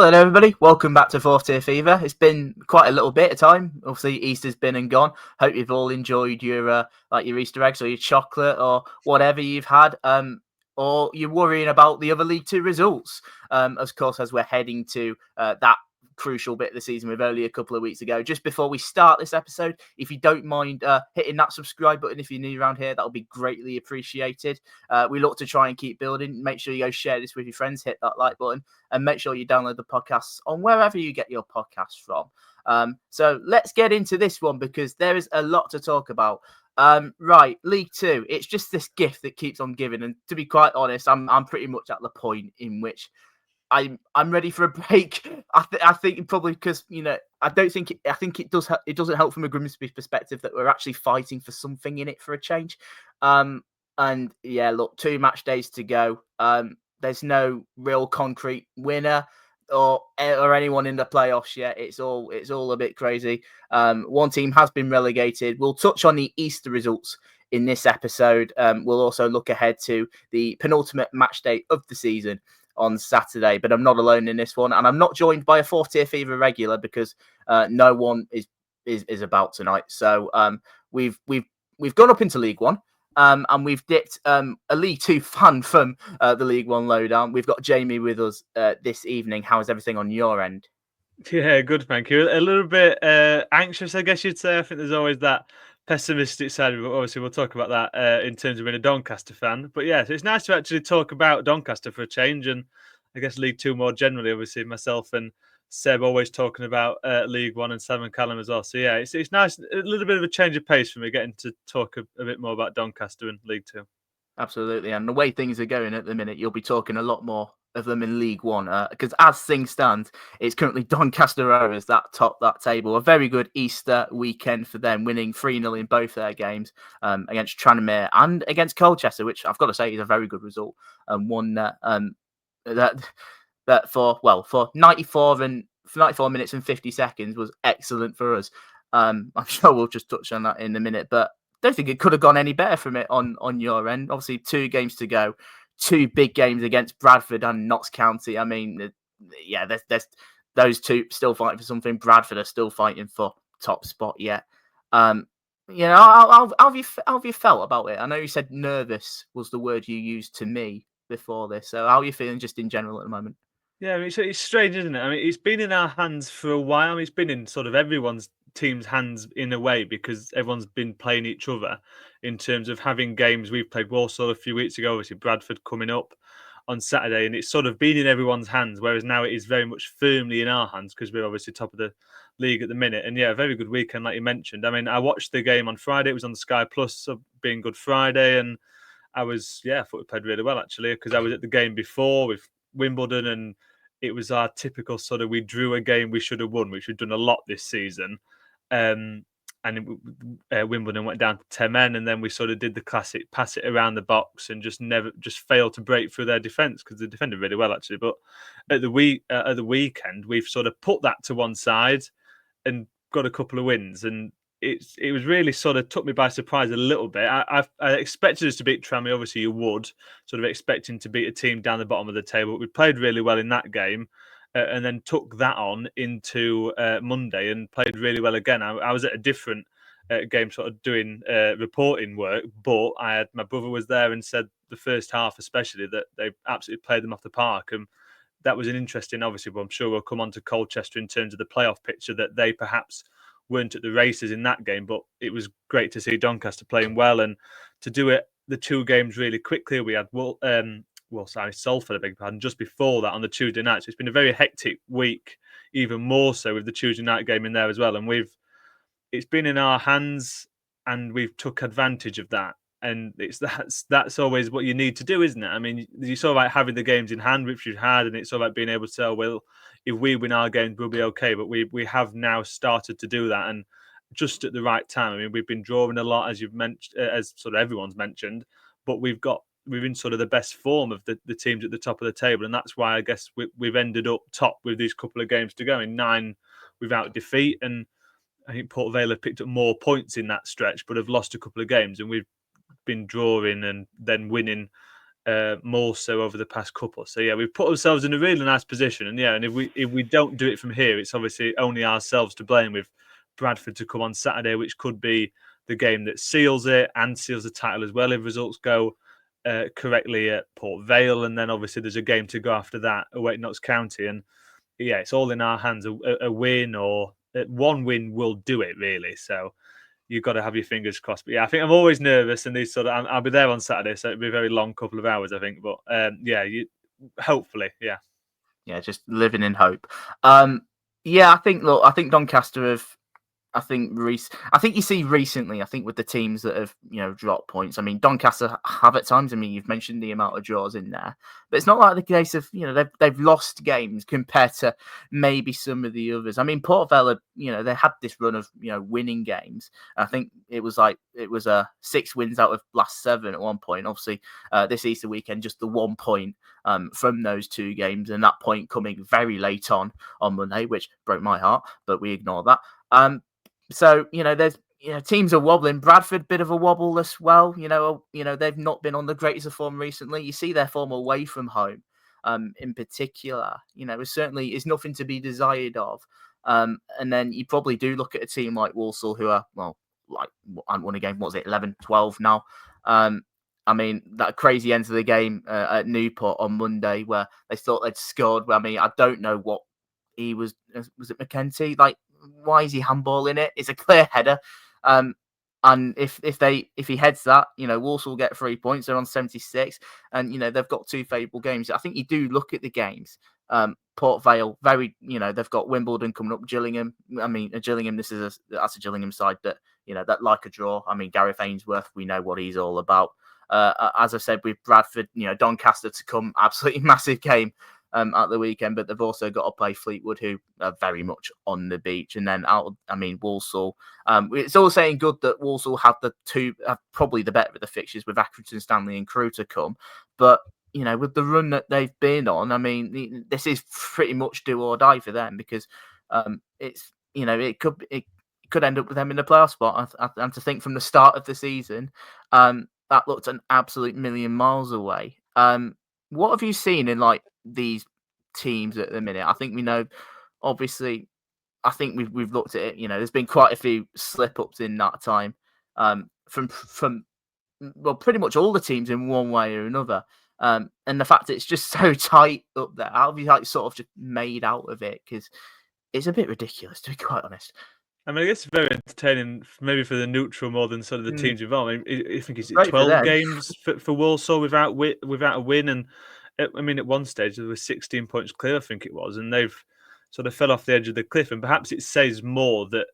Hello everybody, welcome back to Fourth Tier Fever. It's been quite a little bit of time. Obviously Easter's been and gone. Hope you've all enjoyed your your Easter eggs or your chocolate or whatever you've had. Or you're worrying about the other League Two results. Of course, as we're heading to that crucial bit of the season with only a couple of weeks ago. Just before we start this episode, if you don't mind hitting that subscribe button if you're new around here, that'll be greatly appreciated. We look to try and keep building. Make sure you go share this with your friends, hit that like button, and make sure you download the podcasts on wherever you get your podcasts from. So let's get into this one because there is a lot to talk about. Right, League Two. It's just this gift that keeps on giving, and to be quite honest, I'm pretty much at the point in which I'm ready for a break. I think probably because I think it doesn't help from a Grimsby perspective that we're actually fighting for something in it for a change. And yeah, look, 2 match days to go. There's no real concrete winner or anyone in the playoffs yet. It's all a bit crazy. One team has been relegated. We'll touch on the Easter results in this episode. We'll also look ahead to the penultimate match day of the season on Saturday, but I'm not alone in this one, and I'm not joined by a Fourth Tier Fever regular because no one is about tonight. So we've gone up into League One, and we've dipped a League Two fan from the League One lowdown. We've got Jamie with us this evening. How is everything on your end? Yeah, good, thank you. A little bit anxious, I guess you'd say. I think there's always that pessimistic side, but obviously we'll talk about that in terms of being a Doncaster fan. But yeah, so it's nice to actually talk about Doncaster for a change, and I guess League Two more generally. Obviously, myself and Seb always talking about League One and Sam and Callum as well. So yeah, it's nice, a little bit of a change of pace for me getting to talk a bit more about Doncaster and League Two. Absolutely, and the way things are going at the minute, you'll be talking a lot more of them in League One because as things stand, it's currently Doncaster Rovers that top that table. A very good Easter weekend for them, winning 3-0 in both their games against Tranmere and against Colchester, which I've got to say is a very good result. And one that for 94 minutes and 50 seconds was excellent for us. I'm sure we'll just touch on that in a minute, but don't think it could have gone any better from it on your end. Obviously, 2 games to go, 2 big games against Bradford and Notts County. I mean, yeah, there's those 2 still fighting for something. Bradford are still fighting for top spot yet. How have you felt about it? I know you said nervous was the word you used to me before this. So how are you feeling just in general at the moment? Yeah, I mean, it's strange, isn't it? I mean, it's been in our hands for a while. I mean, it's been in sort of everyone's team's hands in a way because everyone's been playing each other in terms of having games. We've played Walsall a few weeks ago, obviously Bradford coming up on Saturday, and it's sort of been in everyone's hands, whereas now it is very much firmly in our hands because we're obviously top of the league at the minute. And yeah, a very good weekend, like you mentioned. I mean, I watched the game on Friday. It was on the Sky Plus, so being Good Friday, and I thought we played really well actually because I was at the game before with Wimbledon, and it was our typical sort of we drew a game we should have won, which we've done a lot this season. And Wimbledon went down to 10 men, and then we sort of did the classic pass it around the box and just failed to break through their defence because they defended really well actually. But at the weekend, we've sort of put that to one side and got a couple of wins, and it was really sort of took me by surprise a little bit. I expected us to beat Tranmere. Obviously, you would sort of expecting to beat a team down the bottom of the table. We played really well in that game, and then took that on into Monday and played really well again. I was at a different game, sort of doing reporting work, but my brother was there and said the first half, especially, that they absolutely played them off the park, and that was an interesting. Obviously, but I'm sure we'll come on to Colchester in terms of the playoff picture that they perhaps weren't at the races in that game, but it was great to see Doncaster playing well and to do it the 2 games really quickly. We had Salford, I beg your pardon, just before that on the Tuesday night. So it's been a very hectic week, even more so with the Tuesday night game in there as well. And it's been in our hands, and we've took advantage of that. And that's always what you need to do, isn't it? I mean, you sort of like having the games in hand, which you've had, and it's sort of like being able to say, well, if we win our games, we'll be okay. But we have now started to do that, and just at the right time. I mean, we've been drawing a lot, as you've mentioned, as sort of everyone's mentioned, but we're in sort of the best form of the teams at the top of the table, and that's why I guess we've ended up top with these couple of games to go in 9 without defeat. And I think Port Vale have picked up more points in that stretch, but have lost a couple of games, and we've been drawing and then winning more so over the past couple. So yeah, we've put ourselves in a really nice position, and if we don't do it from here, it's obviously only ourselves to blame with Bradford to come on Saturday, which could be the game that seals it and seals the title as well if results go correctly at Port Vale, and then obviously there's a game to go after that away at Notts County, and yeah, it's all in our hands. A win or one win will do it, really. So you've got to have your fingers crossed. But yeah, I think I'm always nervous, and these sort of I'll be there on Saturday, so it'll be a very long couple of hours, I think. But hopefully, yeah. Yeah, just living in hope. Yeah, I think Doncaster have. I think you see recently. I think with the teams that have dropped points. I mean, Doncaster have at times. I mean, you've mentioned the amount of draws in there, but it's not like the case of they've lost games compared to maybe some of the others. I mean, Port Vale, they had this run of winning games. I think it was 6 wins out of last 7 at one point. Obviously, this Easter weekend, just the 1 point from those 2 games, and that point coming very late on Monday, which broke my heart, but we ignore that. So, there's teams are wobbling. Bradford, bit of a wobble as well. They've not been on the greatest of form recently. You see their form away from home, in particular. It certainly is nothing to be desired of. And then you probably do look at a team like Walsall, who are, I won a game, what was it, 11-12 now? I mean, that crazy end of the game at Newport on Monday where they thought they'd scored. I mean, I don't know what he was it McKenty? Why is he handballing it? It's a clear header. And if he heads that, Walsall will get 3 points. They're on 76, and they've got 2 favourable games. I think you do look at the games. Port Vale, they've got Wimbledon coming up. Gillingham. I mean, Gillingham. That's a Gillingham side that that like a draw. I mean, Gareth Ainsworth. We know what he's all about. As I said, with Bradford, Doncaster to come, absolutely massive game at the weekend, but they've also got to play Fleetwood, who are very much on the beach. And then Walsall. It's all saying good that Walsall have probably the better of the fixtures with Accrington, Stanley, and Crewe to come. But with the run that they've been on, I mean, this is pretty much do or die for them because it's it could end up with them in the playoff spot. And to think from the start of the season, that looked an absolute million miles away. What have you seen in these teams at the minute? I think we know, obviously, I think we've looked at it. There's been quite a few slip ups in that time from pretty much all the teams in one way or another. And the fact that it's just so tight up there, how have you sort of just made out of it? Because it's a bit ridiculous, to be quite honest. I mean, I guess it's very entertaining, maybe for the neutral more than sort of the teams involved. I think it's Great 12 games for Walsall without a win, and I mean, at one stage there was 16 points clear, I think it was, and they've sort of fell off the edge of the cliff. And perhaps it says more that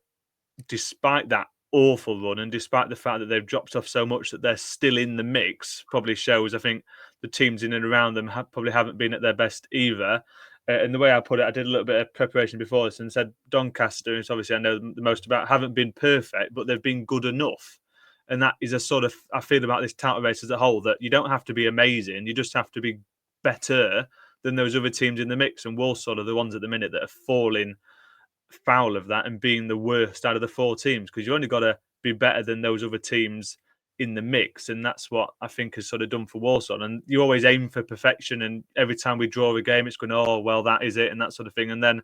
despite that awful run and despite the fact that they've dropped off so much that they're still in the mix, probably shows, I think, the teams in and around them probably haven't been at their best either. And the way I put it, I did a little bit of preparation before this and said Doncaster, it's obviously I know the most about, haven't been perfect, but they've been good enough. And that is a sort of, I feel about this title race as a whole, that you don't have to be amazing, you just have to be better than those other teams in the mix. And Walsall are the ones at the minute that are falling foul of that and being the worst out of the 4 teams, because you've only got to be better than those other teams in the mix, and that's what I think has sort of done for Walsall. And you always aim for perfection, and every time we draw a game, it's going, oh well, that is it, and that sort of thing. And then,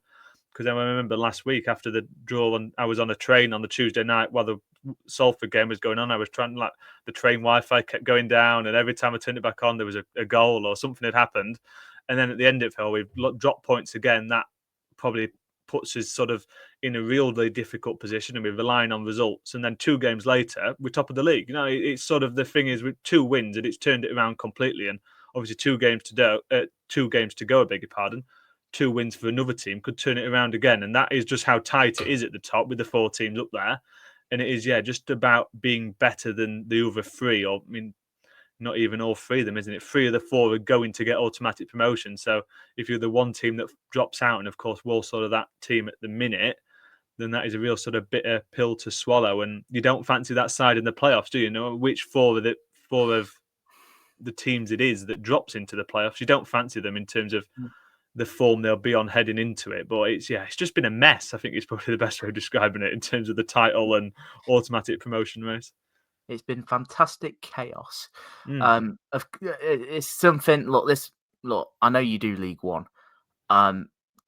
because I remember last week after the draw, I was on a train on the Tuesday night while the Salford game was going on. I was trying, the train Wi-Fi kept going down, and every time I turned it back on, there was a goal or something had happened. And then at the end of it, we've dropped points again. That probably puts us sort of in a really difficult position, and we're relying on results. And then 2 games later, we're top of the league. It's sort of, the thing is, with 2 wins, and it's turned it around completely. And obviously 2 games to go, I beg your pardon. 2 wins for another team could turn it around again. And that is just how tight it is at the top with the 4 teams up there. And it is, just about being better than the other 3, or I mean, not even all 3 of them, isn't it? 3 of the 4 are going to get automatic promotion. So if you're the one team that drops out, and of course Walsall are that team at the minute, then that is a real sort of bitter pill to swallow. And you don't fancy that side in the playoffs, do you? Which 4 of the teams it is that drops into the playoffs? You don't fancy them in terms of the form they'll be on heading into it. But it's just been a mess. I think it's probably the best way of describing it in terms of the title and automatic promotion race. It's been fantastic chaos. Mm. It's something. Look. I know you do League One.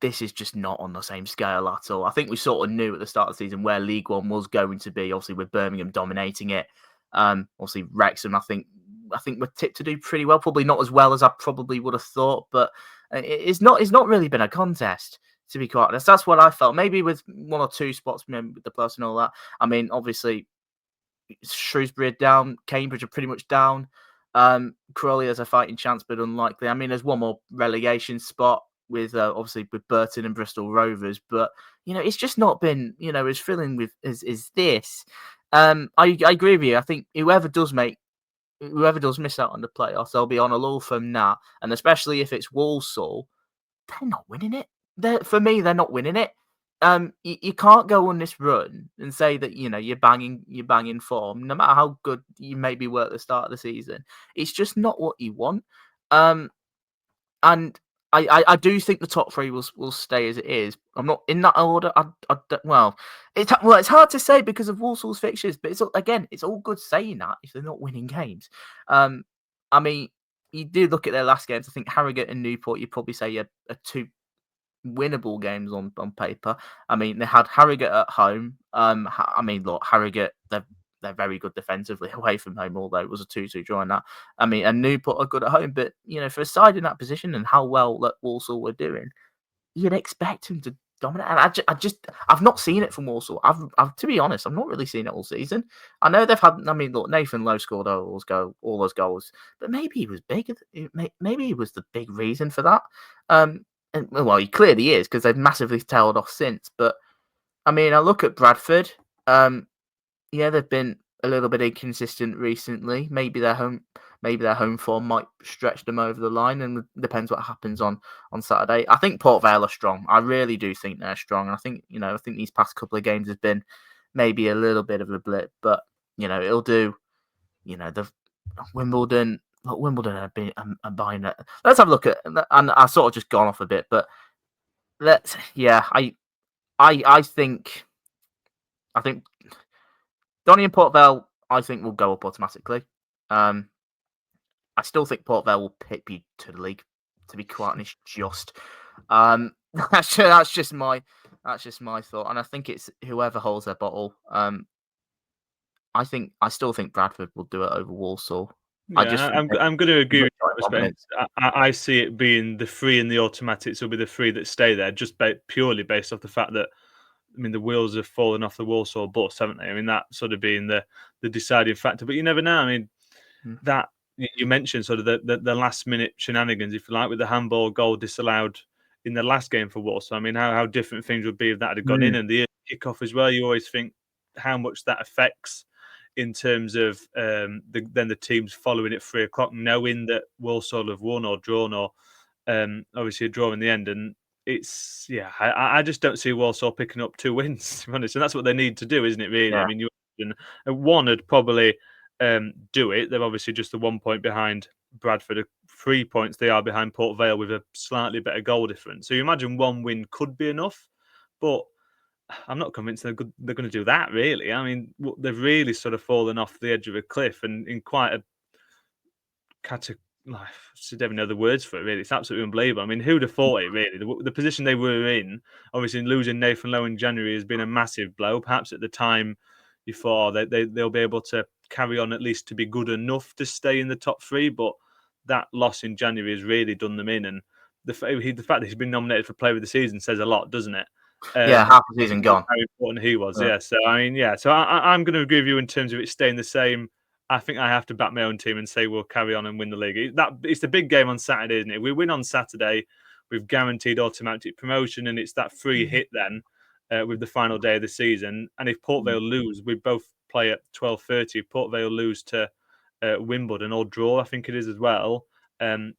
This is just not on the same scale at all. I think we sort of knew at the start of the season where League One was going to be. Obviously, with Birmingham dominating it. Obviously Wrexham. I think we're tipped to do pretty well. Probably not as well as I probably would have thought, but it's not really been a contest, to be quite honest. That's what I felt. Maybe with one or two spots, with the plus and all that. I mean, obviously, Shrewsbury are down, Cambridge are pretty much down. Crawley has a fighting chance, but unlikely. I mean, there's one more relegation spot with obviously with Burton and Bristol Rovers, but it's just not been as thrilling with as this. I agree with you. I think whoever does miss out on the playoffs, they'll be on a lull from that, and especially if it's Walsall, they're not winning it. For me, they're not winning it. You can't go on this run and say that you're banging form, no matter how good you maybe were at the start of the season. It's just not what you want. And I do think the top three will stay as it is. I'm not in that order. It's hard to say because of Walsall's fixtures, but it's all good saying that if they're not winning games. I mean, you do look at their last games. I think Harrogate and Newport, you'd probably say are two winnable games on paper. I mean, they had Harrogate at home. Look, Harrogate, they're very good defensively away from home, although it was a 2-2 draw in that. I mean, and Newport are good at home, but for a side in that position and how well that Walsall were doing, you'd expect them to dominate. And I've not seen it from Walsall. I've to be honest, I've not really seen it all season. I know they've had. I mean, look, Nathan Lowe scored all those goals, but maybe he was big. Maybe he was the big reason for that. And well, he clearly is because they've massively tailed off since. But I mean, I look at Bradford. They've been a little bit inconsistent recently. Maybe their home form might stretch them over the line, and depends what happens on Saturday. I think Port Vale are strong. I really do think they're strong, and I think these past couple of games have been maybe a little bit of a blip, but it'll do. The Wimbledon. Wimbledon have been buying it. Let's have a look at, and I sort of just gone off a bit, but I think Donny and Port Vale, I think, will go up automatically. I still think Port Vale will pip you to the league, to be quite honest. That's just my thought, and I think it's whoever holds their bottle. I still think Bradford will do it over Walsall. Yeah, I'm going to agree with you in that respect. I see it being the three in the automatics will be the three that stay there, just purely based off the fact that, I mean, the wheels have fallen off the Walsall bus, haven't they? I mean, that sort of being the deciding factor. But you never know. I mean, that you mentioned sort of the last minute shenanigans, if you like, with the handball goal disallowed in the last game for Walsall. I mean, how different things would be if that had gone in, and the kickoff as well. You always think how much that affects in terms of then the teams following at 3 o'clock, knowing that Walsall have won or drawn, or obviously a draw in the end. And it's I just don't see Walsall picking up 2 wins, to be honest. And that's what they need to do, isn't it? Really, I mean, one would probably do it. They're obviously just the 1 point behind Bradford. 3 points they are behind Port Vale with a slightly better goal difference. So you imagine 1 win could be enough, but I'm not convinced they're going to do that, really. I mean, they've really sort of fallen off the edge of a cliff, and in quite a I don't even know the words for it, really. It's absolutely unbelievable. I mean, who'd have thought it, really? The position they were in, obviously losing Nathan Lowe in January has been a massive blow. Perhaps at the time you thought they'll be able to carry on at least to be good enough to stay in the top 3, but that loss in January has really done them in. And the fact that he's been nominated for Player of the Season says a lot, doesn't it? Half the season gone. How important he was, yeah. So I mean, So I'm going to agree with you in terms of it staying the same. I think I have to back my own team and say we'll carry on and win the league. It's the big game on Saturday, isn't it? We win on Saturday, we've guaranteed automatic promotion, and it's that free hit then with the final day of the season. And if Port Vale lose, we both play at 12:30. If Port Vale lose to Wimbledon or draw, I think it is as well, and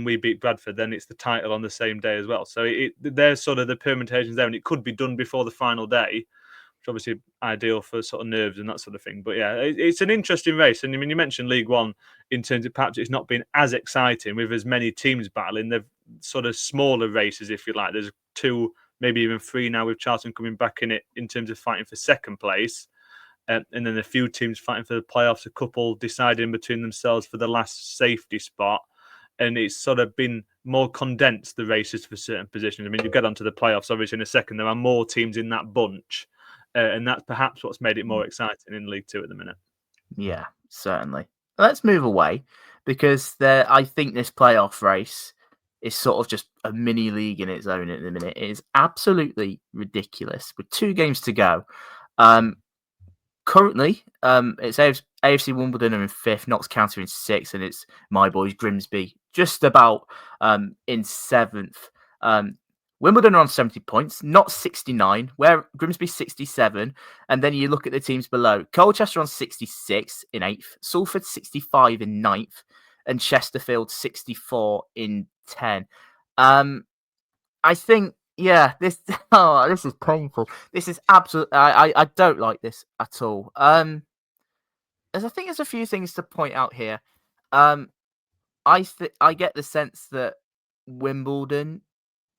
we beat Bradford, then it's the title on the same day as well. So there's sort of the permutations there, and it could be done before the final day, which obviously ideal for sort of nerves and that sort of thing. But yeah, it's an interesting race. And I mean, you mentioned League One in terms of perhaps it's not been as exciting with as many teams battling. They've sort of smaller races, if you like. There's 2, maybe even 3 now with Charlton coming back in it in terms of fighting for second place. and then a few teams fighting for the playoffs, a couple deciding between themselves for the last safety spot. And it's sort of been more condensed, the races for certain positions. I mean, you get onto the playoffs, obviously, in a second. There are more teams in that bunch. And that's perhaps what's made it more exciting in League Two at the minute. Yeah, certainly. Let's move away because I think this playoff race is sort of just a mini league in its own at the minute. It is absolutely ridiculous with 2 games to go. Currently, it's AFC Wimbledon are in 5th, Notts County in 6th, and it's my boys Grimsby just about in 7th. Wimbledon are on 70 points, not 69, where Grimsby 67. And then you look at the teams below. Colchester on 66 in 8th, Salford 65 in 9th, and Chesterfield 64 in 10. I think, this is painful. This is absolutely. I don't like this at all. I think there's a few things to point out here. I get the sense that Wimbledon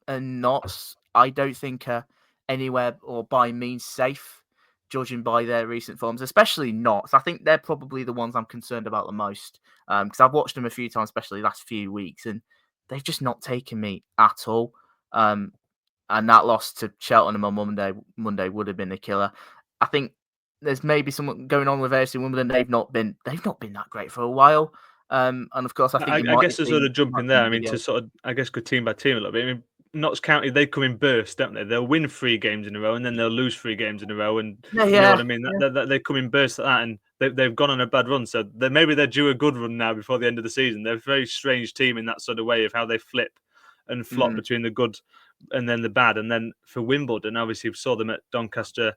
and Notts, I don't think are anywhere or by means safe, judging by their recent forms, especially Notts. I think they're probably the ones I'm concerned about the most because I've watched them a few times, especially the last few weeks, and they've just not taken me at all. And that loss to Cheltenham on Monday would have been a killer. I think there's maybe something going on with AFC Wimbledon. They've not been that great for a while. And of course, I think I guess to sort of jump in there, I mean, to sort of, I guess, go team by team a little bit. I mean, Notts County, they come in bursts, don't they? They'll win 3 games in a row and then they'll lose 3 games in a row. And you know what I mean? They come in bursts like that, and they've gone on a bad run. So maybe they're due a good run now before the end of the season. They're a very strange team in that sort of way of how they flip and flop between the good and then the bad. And then for Wimbledon, obviously, we saw them at Doncaster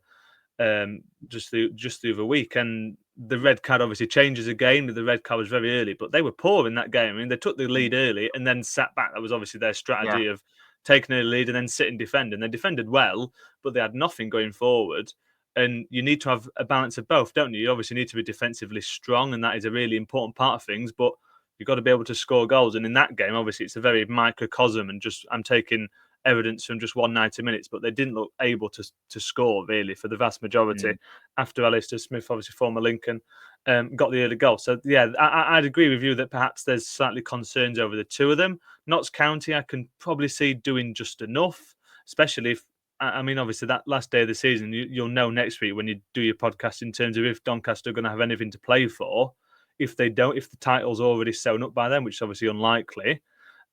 just the other week, and the red card obviously changes a game. The red card was very early, but they were poor in that game. I mean, they took the lead early and then sat back. That was obviously their strategy of taking a lead and then sit and defend. And they defended well, but they had nothing going forward. And you need to have a balance of both, don't you? You obviously need to be defensively strong, and that is a really important part of things. But you've got to be able to score goals. And in that game, obviously, it's a very microcosm. And just I'm taking evidence from just 190 minutes, but they didn't look able to score really for the vast majority after Alistair Smith, obviously former Lincoln, got the early goal. So yeah, I'd agree with you that perhaps there's slightly concerns over the 2 of them. Notts County, I can probably see doing just enough, especially if, I mean, obviously that last day of the season, you'll know next week when you do your podcast in terms of if Doncaster are going to have anything to play for. If they don't, if the title's already sewn up by them, which is obviously unlikely,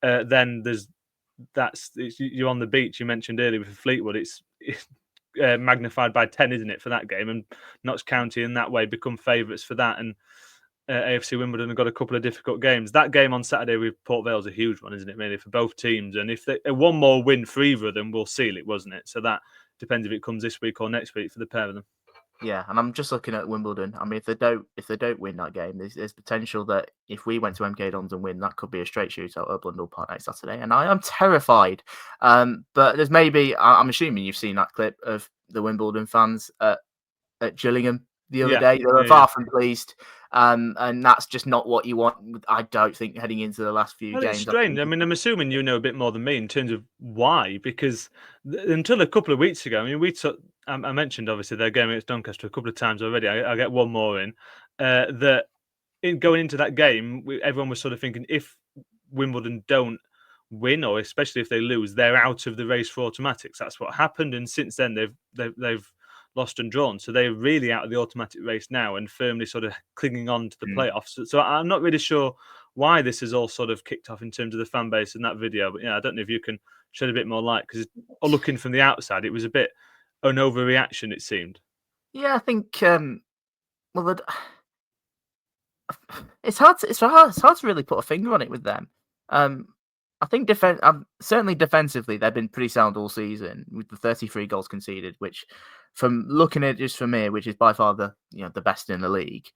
then you're on the beach. You mentioned earlier with Fleetwood, it's magnified by 10, isn't it, for that game? And Notts County in that way become favourites for that. And AFC Wimbledon have got a couple of difficult games. That game on Saturday with Port Vale is a huge one, isn't it, really, for both teams? And if they one more win for either of them will seal it, wasn't it? So that depends if it comes this week or next week for the pair of them. Yeah, and I'm just looking at Wimbledon. I mean, if they don't win that game, there's potential that if we went to MK Dons and win, that could be a straight shootout at Blundell Park next Saturday, and I am terrified. But there's maybe I'm assuming you've seen that clip of the Wimbledon fans at Gillingham the other day. They were far from pleased, and that's just not what you want. I don't think heading into the last few games. It's strange. I mean, I'm assuming you know a bit more than me in terms of why, because until a couple of weeks ago, I mean, I mentioned obviously their game against Doncaster a couple of times already. I'll get one more in. That going into that game, everyone was sort of thinking if Wimbledon don't win, or especially if they lose, they're out of the race for automatics. That's what happened, and since then they've lost and drawn, so they're really out of the automatic race now and firmly sort of clinging on to the playoffs. So I'm not really sure why this is all sort of kicked off in terms of the fan base in that video, but I don't know if you can shed a bit more light, because looking from the outside, it was a bit an overreaction, it seemed. Yeah, I think it's hard to really put a finger on it with them. I think certainly defensively they've been pretty sound all season with the 33 goals conceded, which, from looking at it just from here, which is by far the best in the league.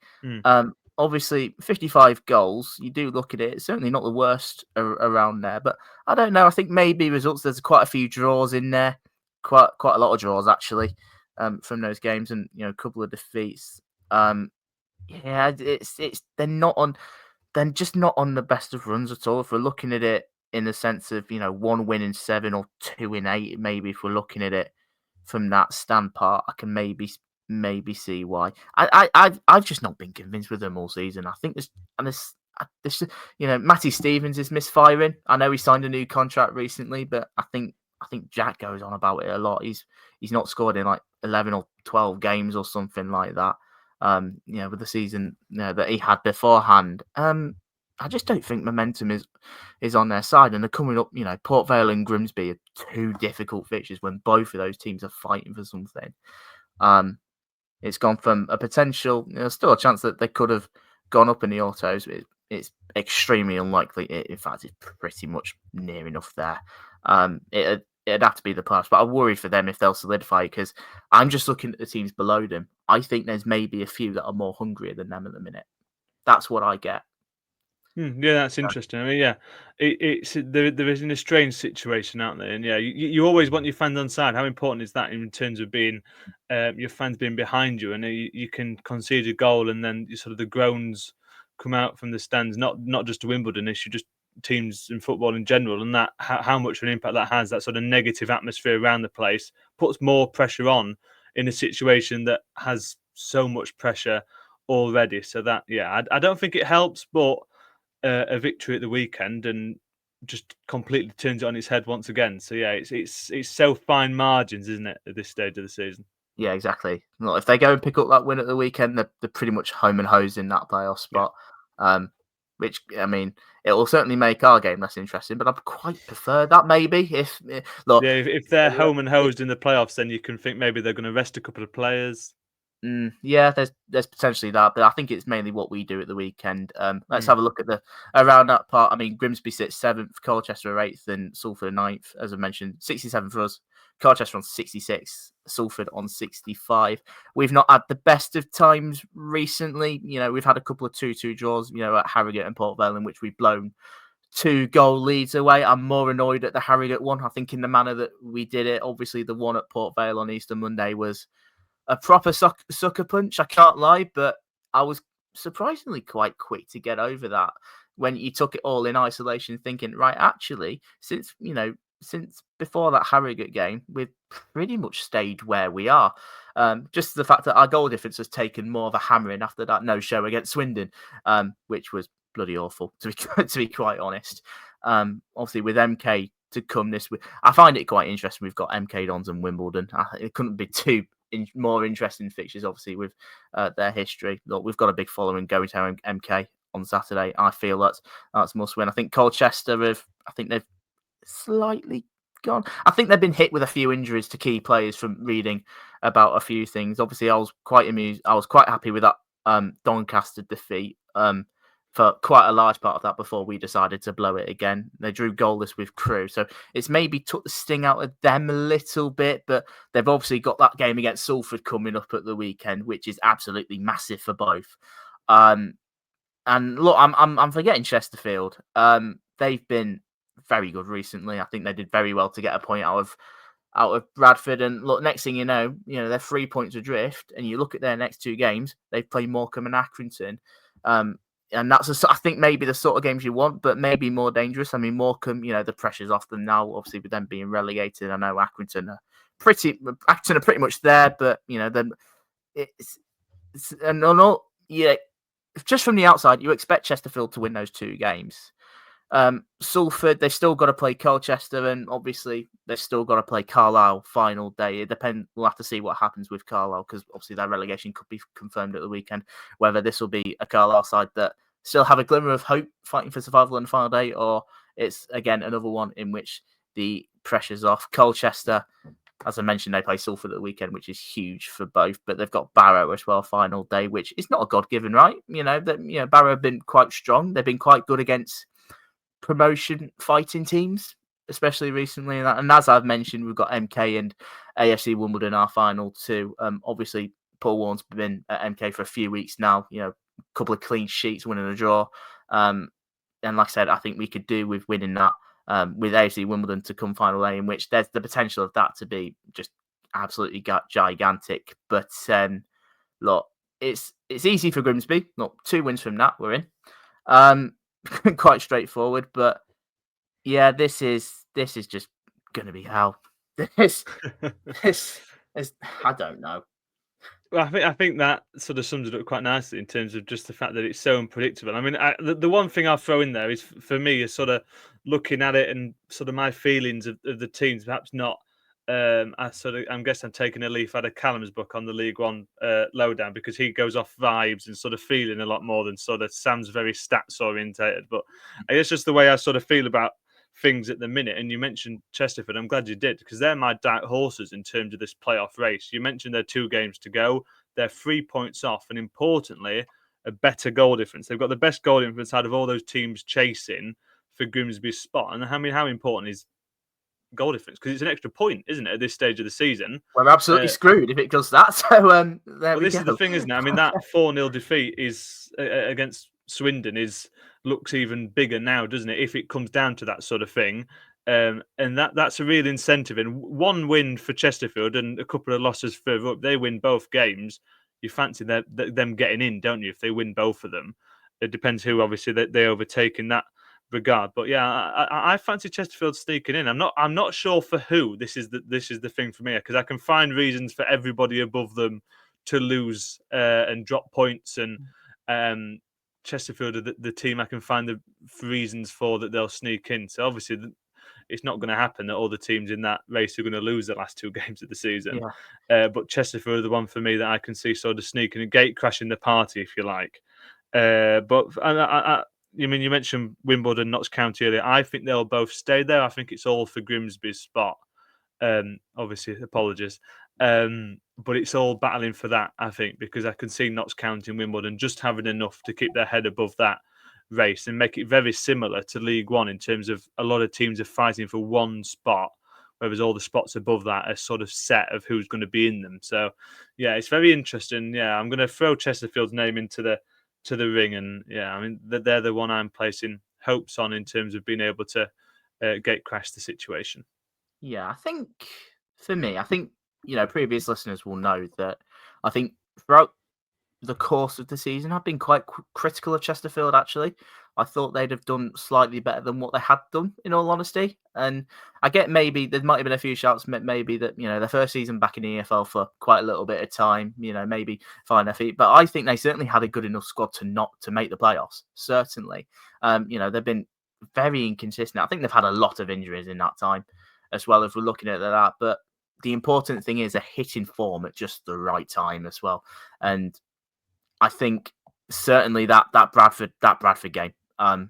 Obviously 55 goals. You do look at it; it's certainly not the worst around there. But I don't know. I think maybe results. There's quite a few draws in there, quite a lot of draws actually, from those games, and a couple of defeats. It's they're just not on the best of runs at all. If we're looking at it in the sense of 1 win in 7 or 2 in 8, maybe if we're looking at it from that standpoint, I can maybe maybe see why. I've just not been convinced with them all season. I think this Matty Stevens is misfiring. I know he signed a new contract recently, but I think Jack goes on about it a lot. He's not scored in like 11 or 12 games or something like that. With the season that he had beforehand. I just don't think momentum is on their side, and they're coming up. Port Vale and Grimsby are two difficult fixtures when both of those teams are fighting for something. It's gone from a potential, there's still a chance that they could have gone up in the autos. It's extremely unlikely. In fact, it's pretty much near enough there. It'd have to be the playoffs, but I worry for them if they'll solidify, because I'm just looking at the teams below them. I think there's maybe a few that are more hungrier than them at the minute. That's what I get. Yeah, that's interesting. I mean, yeah, there is in a strange situation out there, and yeah, you always want your fans on side. How important is that in terms of being your fans being behind you, and you can concede a goal, and then sort of the groans come out from the stands, not just a Wimbledon issue, just teams in football in general, and that how much of an impact that has. That sort of negative atmosphere around the place puts more pressure on in a situation that has so much pressure already. So that, yeah, I don't think it helps, but a victory at the weekend and just completely turns it on its head once again. So yeah, it's so fine margins, isn't it, at this stage of the season? Yeah, exactly. Well, if they go and pick up that win at the weekend, they're pretty much home and hosed in that playoff spot. Yeah. Which, I mean, it will certainly make our game less interesting, but I'd quite prefer that maybe. If they're home and hosed in the playoffs, then you can think maybe they're going to rest a couple of players. Yeah, there's potentially that, but I think it's mainly what we do at the weekend. Let's have a look at around that part. I mean, Grimsby sits 7th, Colchester are 8th, and Salford 9th, as I mentioned. 67 for us, Colchester on 66, Salford on 65. We've not had the best of times recently. We've had a couple of 2-2 draws, at Harrogate and Port Vale, in which we've blown 2-goal leads away. I'm more annoyed at the Harrogate one. I think in the manner that we did it. Obviously, the one at Port Vale on Easter Monday was a proper sucker punch, I can't lie, but I was surprisingly quite quick to get over that when you took it all in isolation, thinking, right, actually, since before that Harrogate game, we've pretty much stayed where we are. Just the fact that our goal difference has taken more of a hammering after that no-show against Swindon, which was bloody awful, to be quite honest. Obviously, with MK to come this week, I find it quite interesting. We've got MK Dons and Wimbledon. It couldn't be two more interesting fixtures, obviously, with their history. Look, we've got a big following going to MK on Saturday. I feel that's must win. I think Colchester they've slightly gone. I think they've been hit with a few injuries to key players from reading about a few things. Obviously, I was quite amused. I was quite happy with that Doncaster defeat. For quite a large part of that before we decided to blow it again. They drew goalless with Crewe. So it's maybe took the sting out of them a little bit, but they've obviously got that game against Salford coming up at the weekend, which is absolutely massive for both. And look, I'm forgetting Chesterfield. They've been very good recently. I think they did very well to get a point out of Bradford. And look, next thing you know, they're 3 points adrift, and you look at their next two games, they've played Morecambe and Accrington. And that's, I think, maybe the sort of games you want, but maybe more dangerous. I mean, Morecambe, the pressure's off them now, obviously, with them being relegated. I know Accrington are pretty much there, but, then it's and not, just from the outside, you expect Chesterfield to win those two games. Salford, they've still got to play Colchester, and obviously they've still got to play Carlisle final day. It depends. We'll have to see what happens with Carlisle, because obviously their relegation could be confirmed at the weekend. Whether this will be a Carlisle side that still have a glimmer of hope fighting for survival on the final day, or it's again another one in which the pressure's off. Colchester, as I mentioned, they play Salford at the weekend, which is huge for both. But they've got Barrow as well, final day, which is not a God-given right. Barrow have been quite strong. They've been quite good against promotion fighting teams, especially recently. And as I've mentioned, we've got MK and AFC Wimbledon, our final two. Obviously, Paul Warren's been at MK for a few weeks now, a couple of clean sheets, winning a draw. And like I said, I think we could do with winning that with AFC Wimbledon to come final A, in which there's the potential of that to be just absolutely gigantic. But look, it's easy for Grimsby. Look, 2 wins from that, we're in. Quite straightforward, but yeah, this is just going to be hell. This is I don't know. Well, I think that sort of sums it up quite nicely in terms of just the fact that it's so unpredictable. I mean, the one thing I'll throw in there is for me is sort of looking at it and sort of my feelings of the teams, perhaps not. I'm guessing I'm taking a leaf out of Callum's book on the League One lowdown, because he goes off vibes and sort of feeling a lot more than sort of Sam's very stats orientated. But I guess just the way I sort of feel about things at the minute. And you mentioned Chesterford. I'm glad you did, because they're my dark horses in terms of this playoff race. You mentioned they're 2 games to go. They're 3 points off, and importantly, a better goal difference. They've got the best goal difference out of all those teams chasing for Grimsby's spot. And how important is goal difference? Because it's an extra point, isn't it, at this stage of the season? We're absolutely screwed if it does that. So there we this go. is the thing, isn't it? I mean, that 4-0 defeat is against Swindon looks even bigger now, doesn't it? If it comes down to that sort of thing. And that's a real incentive. And one win for Chesterfield and a couple of losses further up, they win both games. You fancy them getting in, don't you? If they win both of them, it depends who obviously they overtake in that regard. But yeah, I fancy Chesterfield sneaking in. I'm not sure for who. This is the thing for me, because I can find reasons for everybody above them to lose and drop points, and Chesterfield are the team I can find the reasons for that they'll sneak in. So obviously it's not going to happen that all the teams in that race are going to lose the last 2 games of the season. Yeah. But Chesterfield are the one for me that I can see sort of sneaking a gate crashing the party, if you like. But you mentioned Wimbledon, Notts County earlier. I think they'll both stay there. I think it's all for Grimsby's spot. Obviously, apologies. But it's all battling for that, I think, because I can see Notts County and Wimbledon just having enough to keep their head above that race and make it very similar to League One in terms of a lot of teams are fighting for one spot, whereas all the spots above that are sort of set of who's going to be in them. So, yeah, it's very interesting. Yeah, I'm going to throw Chesterfield's name into the ring, and yeah, I mean they're the one I'm placing hopes on in terms of being able to gate crash the situation. Yeah, I think for me, previous listeners will know that I think throughout the course of the season, I've been quite critical of Chesterfield, actually. I thought they'd have done slightly better than what they had done, in all honesty. And I get maybe there might have been a few shouts, maybe that, their first season back in the EFL for quite a little bit of time, maybe find their feet. But I think they certainly had a good enough squad to make the playoffs, certainly. They've been very inconsistent. I think they've had a lot of injuries in that time as well, if we're looking at that. But the important thing is they're hitting form at just the right time as well. And I think certainly that Bradford game, I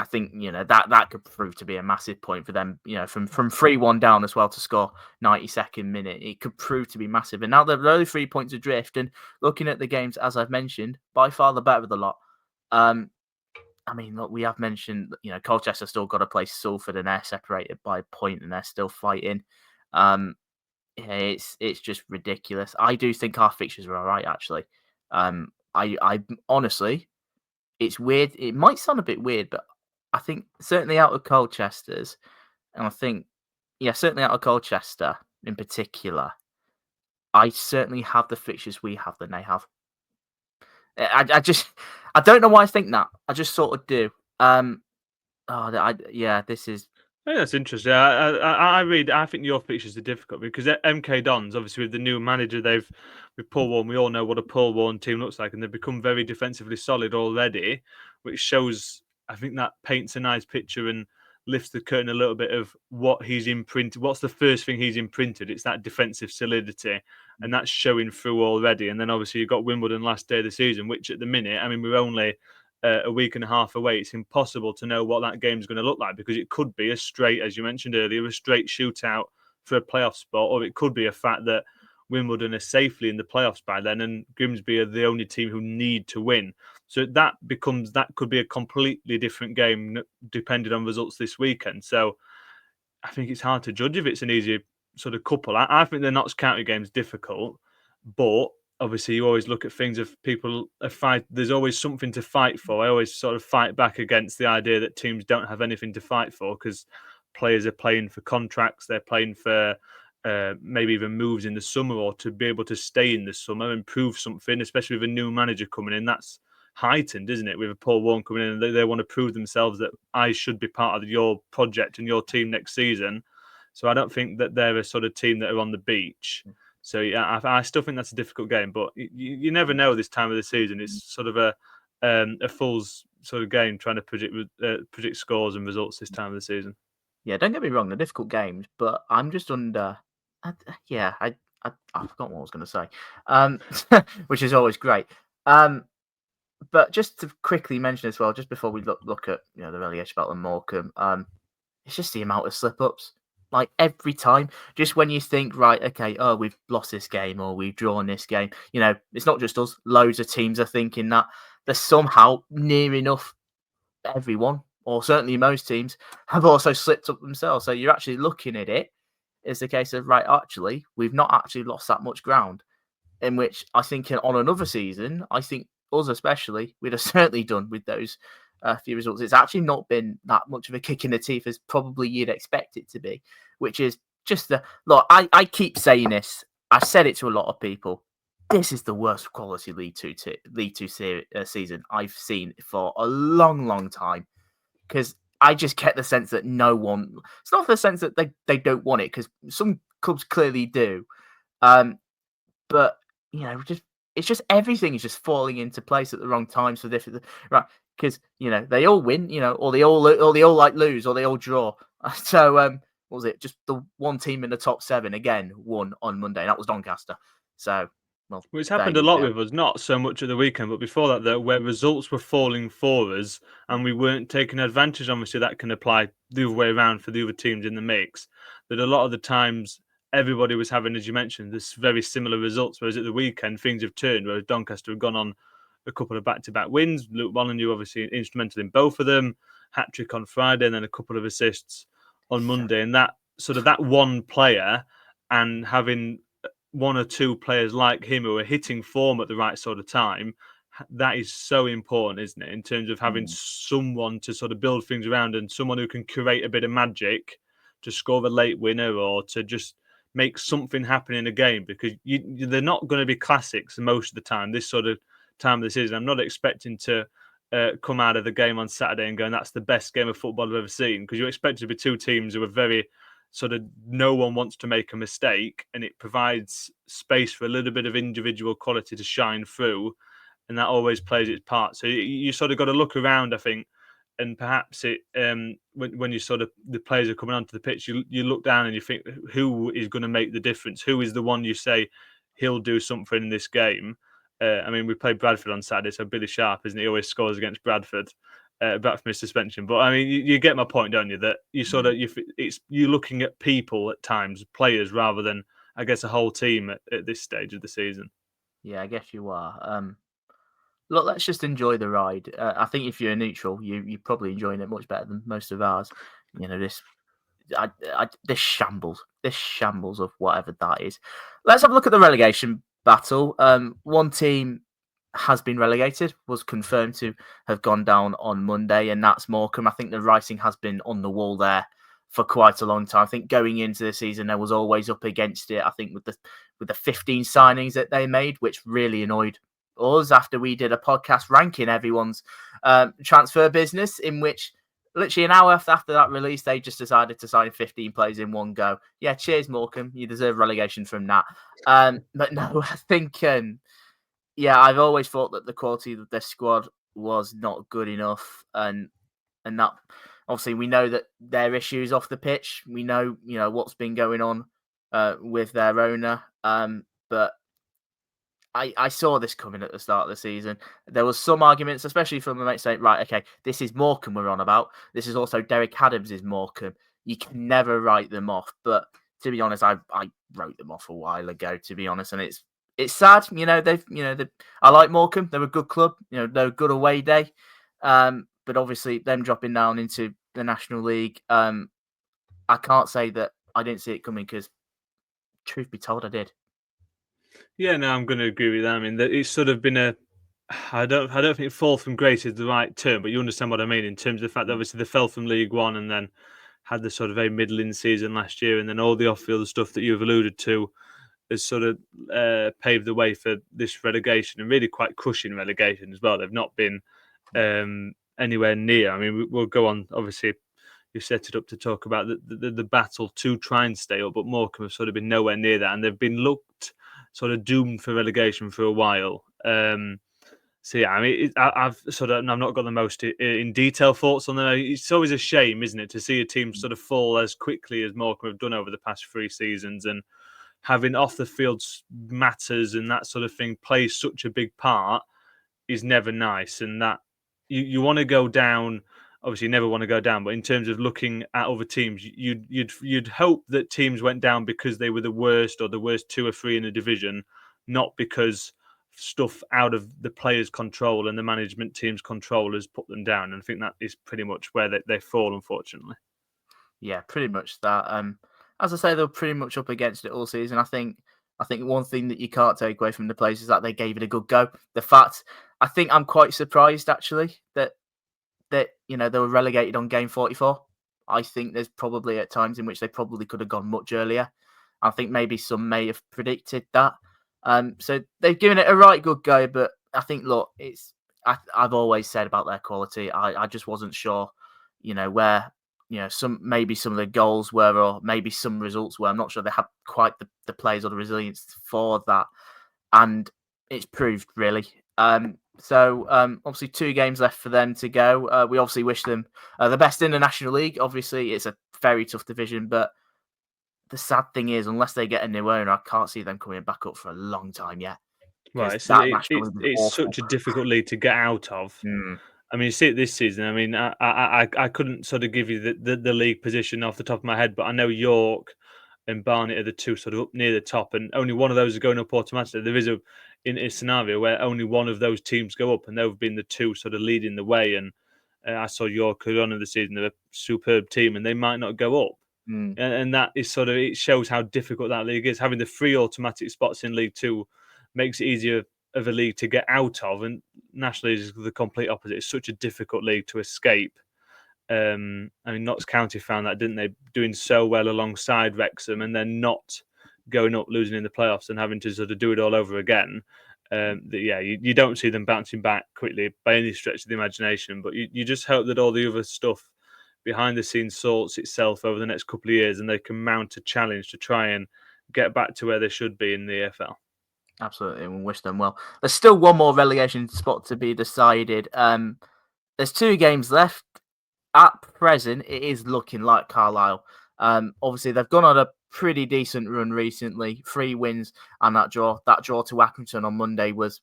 think that could prove to be a massive point for them. From 3-1 down as well to score 92nd minute, it could prove to be massive. And now they're only 3 points adrift. And looking at the games, as I've mentioned, by far the better of the lot. Look, we have mentioned Colchester still got to play Salford, and they're separated by a point, and they're still fighting. It's just ridiculous. I do think our fixtures are all right, actually. I honestly, it's weird. It might sound a bit weird, but I think certainly out of Colchester's, and I think, certainly out of Colchester in particular, I certainly have the fixtures we have than they have. I don't know why I think that. I just sort of do. This is. I think that's interesting. I think your fixtures are difficult because MK Dons, obviously with the new manager, with Paul Warren, we all know what a Paul Warren team looks like, and they've become very defensively solid already, which shows. I think that paints a nice picture and lifts the curtain a little bit of what he's imprinted. What's the first thing he's imprinted? It's that defensive solidity, and that's showing through already. And then obviously you've got Wimbledon last day of the season, which at the minute, we're only a week and a half away. It's impossible to know what that game's going to look like because it could be a straight, as you mentioned earlier, a straight shootout for a playoff spot, or it could be a fact that Wimbledon are safely in the playoffs by then and Grimsby are the only team who need to win. So that could be a completely different game depending on results this weekend. So I think it's hard to judge if it's an easy sort of couple. I think the Notts County game's difficult, but obviously you always look at things if people fight. There's always something to fight for. I always sort of fight back against the idea that teams don't have anything to fight for because players are playing for contracts. They're playing for maybe even moves in the summer or to be able to stay in the summer and prove something, especially with a new manager coming in. That's heightened, isn't it? With a Paul Warren coming in and they want to prove themselves that I should be part of your project and your team next season. So I don't think that they're a sort of team that are on the beach. So yeah, I still think that's a difficult game, but you never know this time of the season. It's sort of a fool's sort of game trying to predict scores and results this time of the season. Yeah, don't get me wrong, they're difficult games, but I'm just under. I forgot what I was going to say, which is always great. But just to quickly mention as well, just before we look at the relegation battle in Morecambe, it's just the amount of slip ups. Like every time, just when you think, right, okay, oh, we've lost this game or we've drawn this game, it's not just us. Loads of teams are thinking that they're somehow near enough everyone, or certainly most teams, have also slipped up themselves. So you're actually looking at it as a case of, right, actually, we've not actually lost that much ground. In which I think on another season, I think us especially, we'd have certainly done with those few results. It's actually not been that much of a kick in the teeth as probably you'd expect it to be, which is just look. I keep saying this. I said it to a lot of people. This is the worst quality League Two season I've seen for a long, long time. Because I just get the sense that no one. It's not the sense that they don't want it, because some clubs clearly do. But it's just everything is just falling into place at the wrong times for different, right? Because they all win, or they all like lose, or they all draw. So what was it? Just the one team in the top 7 again won on Monday, and that was Doncaster. So well, it's happened a lot with us, not so much at the weekend, but before that, where results were falling for us and we weren't taking advantage. Obviously, that can apply the other way around for the other teams in the mix. That a lot of the times everybody was having, as you mentioned, this very similar results. Whereas at the weekend, things have turned. Whereas Doncaster have gone on a couple of back-to-back wins. Luke Molyneux obviously instrumental in both of them. Hat-trick on Friday, and then a couple of assists on Monday. And that sort of that one player and having one or two players like him who are hitting form at the right sort of time, that is so important, isn't it? In terms of having someone to sort of build things around and someone who can create a bit of magic to score the late winner or to just make something happen in a game, because they're not going to be classics most of the time. This sort of time of the season, I'm not expecting to come out of the game on Saturday and going, that's the best game of football I've ever seen, because you expect it to be two teams who are very sort of, no one wants to make a mistake, and it provides space for a little bit of individual quality to shine through, and that always plays its part. So you sort of got to look around, I think, and perhaps it when you sort of the players are coming onto the pitch, you look down and you think, who is going to make the difference? Who is the one you say he'll do something in this game? I mean, we played Bradford on Saturday, so Billy Sharp, isn't he? He always scores against Bradford. Back from his suspension, but I mean, you get my point, don't you? That you sort of you're looking at people at times, players, rather than I guess a whole team at this stage of the season. Yeah, I guess you are. Look, let's just enjoy the ride. I think if you're neutral, you're probably enjoying it much better than most of ours. This shambles of whatever that is. Let's have a look at the relegation battle. One team has been relegated, was confirmed to have gone down on Monday, and that's Morecambe. I think the writing has been on the wall there for quite a long time. I think going into the season, there was always up against it. I think with the 15 signings that they made, which really annoyed us after we did a podcast ranking everyone's transfer business, in which literally an hour after that release, they just decided to sign 15 players in one go. Yeah, cheers, Morecambe. You deserve relegation from that. But no, I think... I've always thought that the quality of this squad was not good enough, and that obviously we know that their issues off the pitch. We know what's been going on with their owner, but I saw this coming at the start of the season. There was some arguments, especially from the mates saying, right, okay, this is Morecambe we're on about. This is also Derek Adams is Morecambe. You can never write them off, but to be honest, I wrote them off a while ago. To be honest, and it's sad, I like Morecambe. They're a good club, they're a good away day. But obviously, them dropping down into the National League, I can't say that I didn't see it coming, because, truth be told, I did. Yeah, no, I'm going to agree with that. I mean, it's sort of been I don't think fall from grace is the right term, but you understand what I mean in terms of the fact that obviously they fell from League One and then had the sort of very middling season last year, and then all the off-field stuff that you've alluded to has sort of paved the way for this relegation, and really quite crushing relegation as well. They've not been anywhere near. I mean, we'll go on, obviously, you set it up to talk about the battle to try and stay up, but Morecambe have sort of been nowhere near that, and they've been looked sort of doomed for relegation for a while. So yeah, I mean, I've not got the most in detail thoughts on that. It's always a shame, isn't it, to see a team sort of fall as quickly as Morecambe have done over the past 3 seasons, and having off the field matters and that sort of thing plays such a big part is never nice. And that you want to go down. Obviously, you never want to go down, but in terms of looking at other teams, you'd hope that teams went down because they were the worst or the worst 2 or 3 in a division, not because stuff out of the players' control and the management team's control has put them down. And I think that is pretty much where they fall, unfortunately. Yeah, pretty much that. As I say, they're pretty much up against it all season. I think one thing that you can't take away from the players is that they gave it a good go. I think I'm quite surprised actually that they were relegated on game 44. I think there's probably at times in which they probably could have gone much earlier. I think maybe some may have predicted that. So they've given it a right good go, but I think, look, I've always said about their quality. I just wasn't sure, where, some of the goals were, or maybe some results were. I'm not sure they had quite the players or the resilience for that. And it's proved, really. So obviously 2 games left for them to go. We obviously wish them the best in the National League. Obviously, it's a very tough division, but the sad thing is, unless they get a new owner, I can't see them coming back up for a long time yet. Right, so it's such a difficult league to get out of. I mean, you see it this season. I mean, I couldn't sort of give you the league position off the top of my head, but I know York and Barnet are the 2 sort of up near the top, and only one of those are going up automatically. There is a scenario where only one of those teams go up, and they've been the 2 sort of leading the way. And I saw York early on in the season; they're a superb team, and they might not go up. And that is sort of, it shows how difficult that league is. Having the 3 automatic spots in League 2 makes it easier of a league to get out of, and National League is the complete opposite. It's such a difficult league to escape. I mean, Notts County found that, didn't they? Doing so well alongside Wrexham, and then not going up, losing in the playoffs, and having to sort of do it all over again. You don't see them bouncing back quickly by any stretch of the imagination, but you just hope that all the other stuff behind the scenes sorts itself over the next couple of years, and they can mount a challenge to try and get back to where they should be in the EFL. Absolutely, and we wish them well. There's still one more relegation spot to be decided. There's 2 games left. At present, it is looking like Carlisle. Obviously, they've gone on a pretty decent run recently. 3 wins and that draw. That draw to Accrington on Monday was,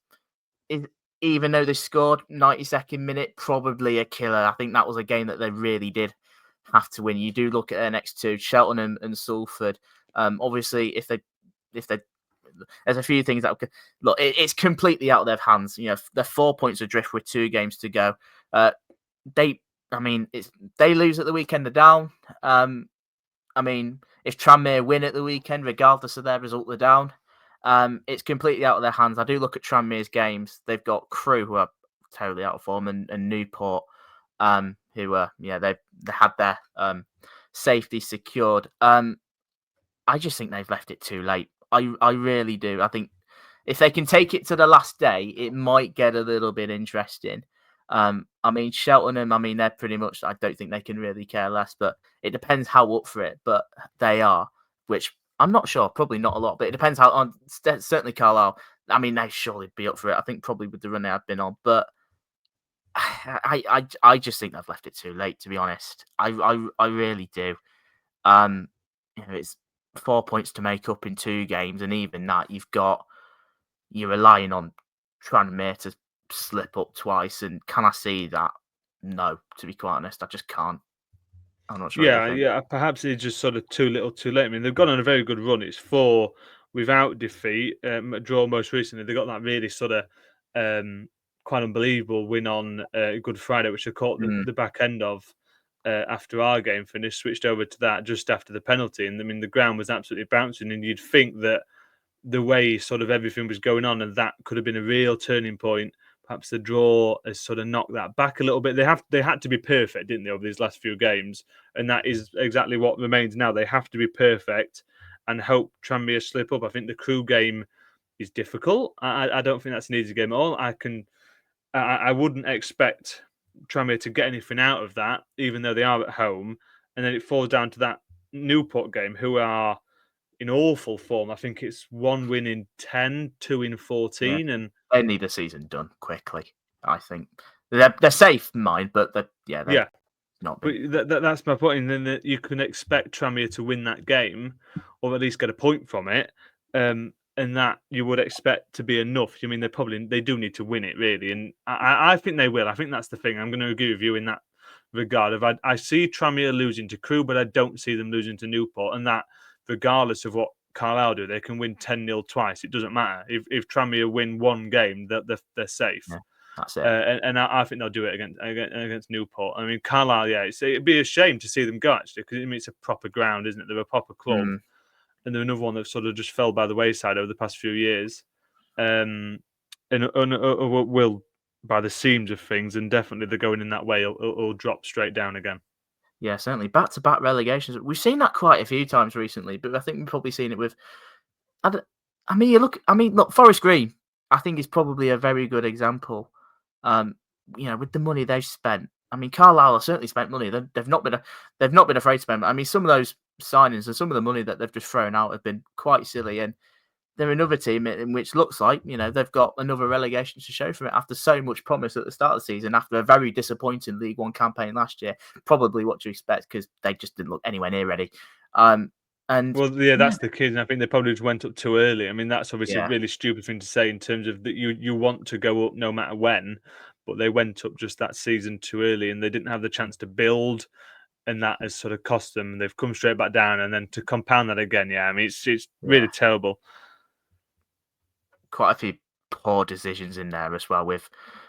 even though they scored 92nd minute, probably a killer. I think that was a game that they really did have to win. You do look at their next 2, Cheltenham and Salford. Obviously, if they there's a few things that look. It's completely out of their hands. They're 4 points adrift with 2 games to go. They lose at the weekend, they're down. If Tranmere win at the weekend, regardless of their result, they're down. It's completely out of their hands. I do look at Tranmere's games. They've got Crewe, who are totally out of form, and Newport, who are they had their safety secured. I just think they've left it too late. I really do. I think if they can take it to the last day, it might get a little bit interesting. Cheltenham, they're pretty much, I don't think they can really care less, but it depends how up for it. But they are, which I'm not sure, probably not a lot, but it depends how on. Certainly Carlisle, they surely be up for it. I think probably with the run they have been on, but I just think they've left it too late, to be honest. I really do. It's 4 points to make up in 2 games, and even that you're relying on Tranmere to slip up twice. And can I see that? No, to be quite honest, I just can't. I'm not sure. Yeah. Perhaps it's just sort of too little, too late. I mean, they've gone on a very good run. It's 4 without defeat. Draw most recently. They got that really sort of quite unbelievable win on Good Friday, which they caught the back end of after our game finished. Switched over to that just after the penalty, and the ground was absolutely bouncing. And you'd think that the way sort of everything was going on, and that could have been a real turning point. Perhaps the draw has sort of knocked that back a little bit. They had to be perfect, didn't they, over these last few games? And that is exactly what remains now. They have to be perfect and hope Tranmere slip up. I think the Crewe game is difficult. I don't think that's an easy game at all. I wouldn't expect Tranmere to get anything out of that, even though they are at home. And then it falls down to that Newport game, who are in awful form. I think it's 1 win in 10, 2 in 14, and they need the season done quickly. I think they're safe, mind, but they're not. But that's my point. And then that you can expect Tranmere to win that game, or at least get a point from it, and that you would expect to be enough. I mean, they do need to win it really, and I think they will. I think that's the thing. I'm going to agree with you in that regard. I see Tranmere losing to Crewe, but I don't see them losing to Newport, and that regardless of what Carlisle do, they can win 10-0 twice. It doesn't matter if Tranmere win one game, they're safe. Yeah, that's it. And I think they'll do it against Newport. I mean, Carlisle, it'd be a shame to see them go, actually, because it's a proper ground, isn't it? They're a proper club. And they're another one that sort of just fell by the wayside over the past few years. And will, by the seams of things, and definitely they're going in that way, it'll drop straight down again. Yeah, certainly. Back-to-back relegations. We've seen that quite a few times recently, but I think we've probably seen it with... look, Forest Green, I think, is probably a very good example. With the money they've spent. I mean, Carlisle have certainly spent money. They've not been afraid to spend. I mean, some of those signings and some of the money that they've just thrown out have been quite silly. And they're another team in which looks like, they've got another relegation to show for it after so much promise at the start of the season, after a very disappointing League One campaign last year. Probably what you expect, because they just didn't look anywhere near ready. That's the key. And I think they probably just went up too early. I mean, that's obviously a really stupid thing to say in terms of that you want to go up no matter when, but they went up just that season too early and they didn't have the chance to build. And that has sort of cost them. They've come straight back down, and then to compound that again, it's really terrible. Quite a few poor decisions in there as well.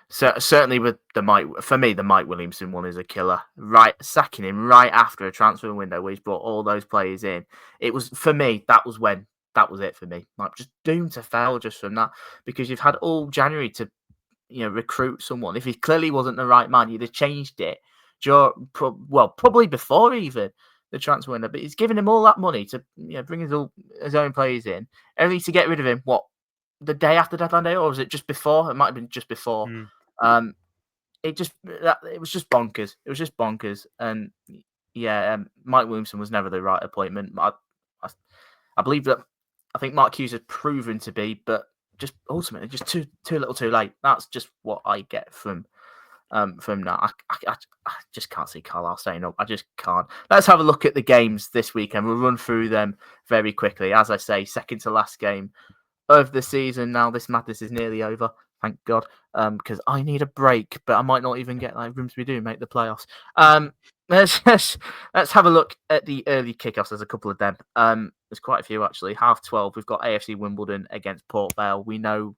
Certainly with the Mike Williamson one is a killer. Right, sacking him right after a transfer window where he's brought all those players in. It was, for me, that was it for me. Like, just doomed to fail just from that, because you've had all January to recruit someone. If he clearly wasn't the right man, you'd have changed it. Probably before even the transfer window, but he's given him all that money to bring his own players in, only to get rid of him. What, the day after deadline day, or was it just before? It might have been just before. It was just bonkers. It was just bonkers, and Mike Williamson was never the right appointment. I believe that. I think Mark Hughes has proven to be, but just ultimately just too little, too late. That's just what I get from that. I just can't see Carlisle staying up. I just can't. Let's have a look at the games this weekend. We'll run through them very quickly. As I say, second to last game of the season. Now this madness is nearly over, thank God, because I need a break, but I might not even get like Grimsby do make the playoffs. Let's have a look at the early kickoffs. There's a couple of them. There's quite a few actually. 12:30, we've got AFC Wimbledon against Port Vale. We know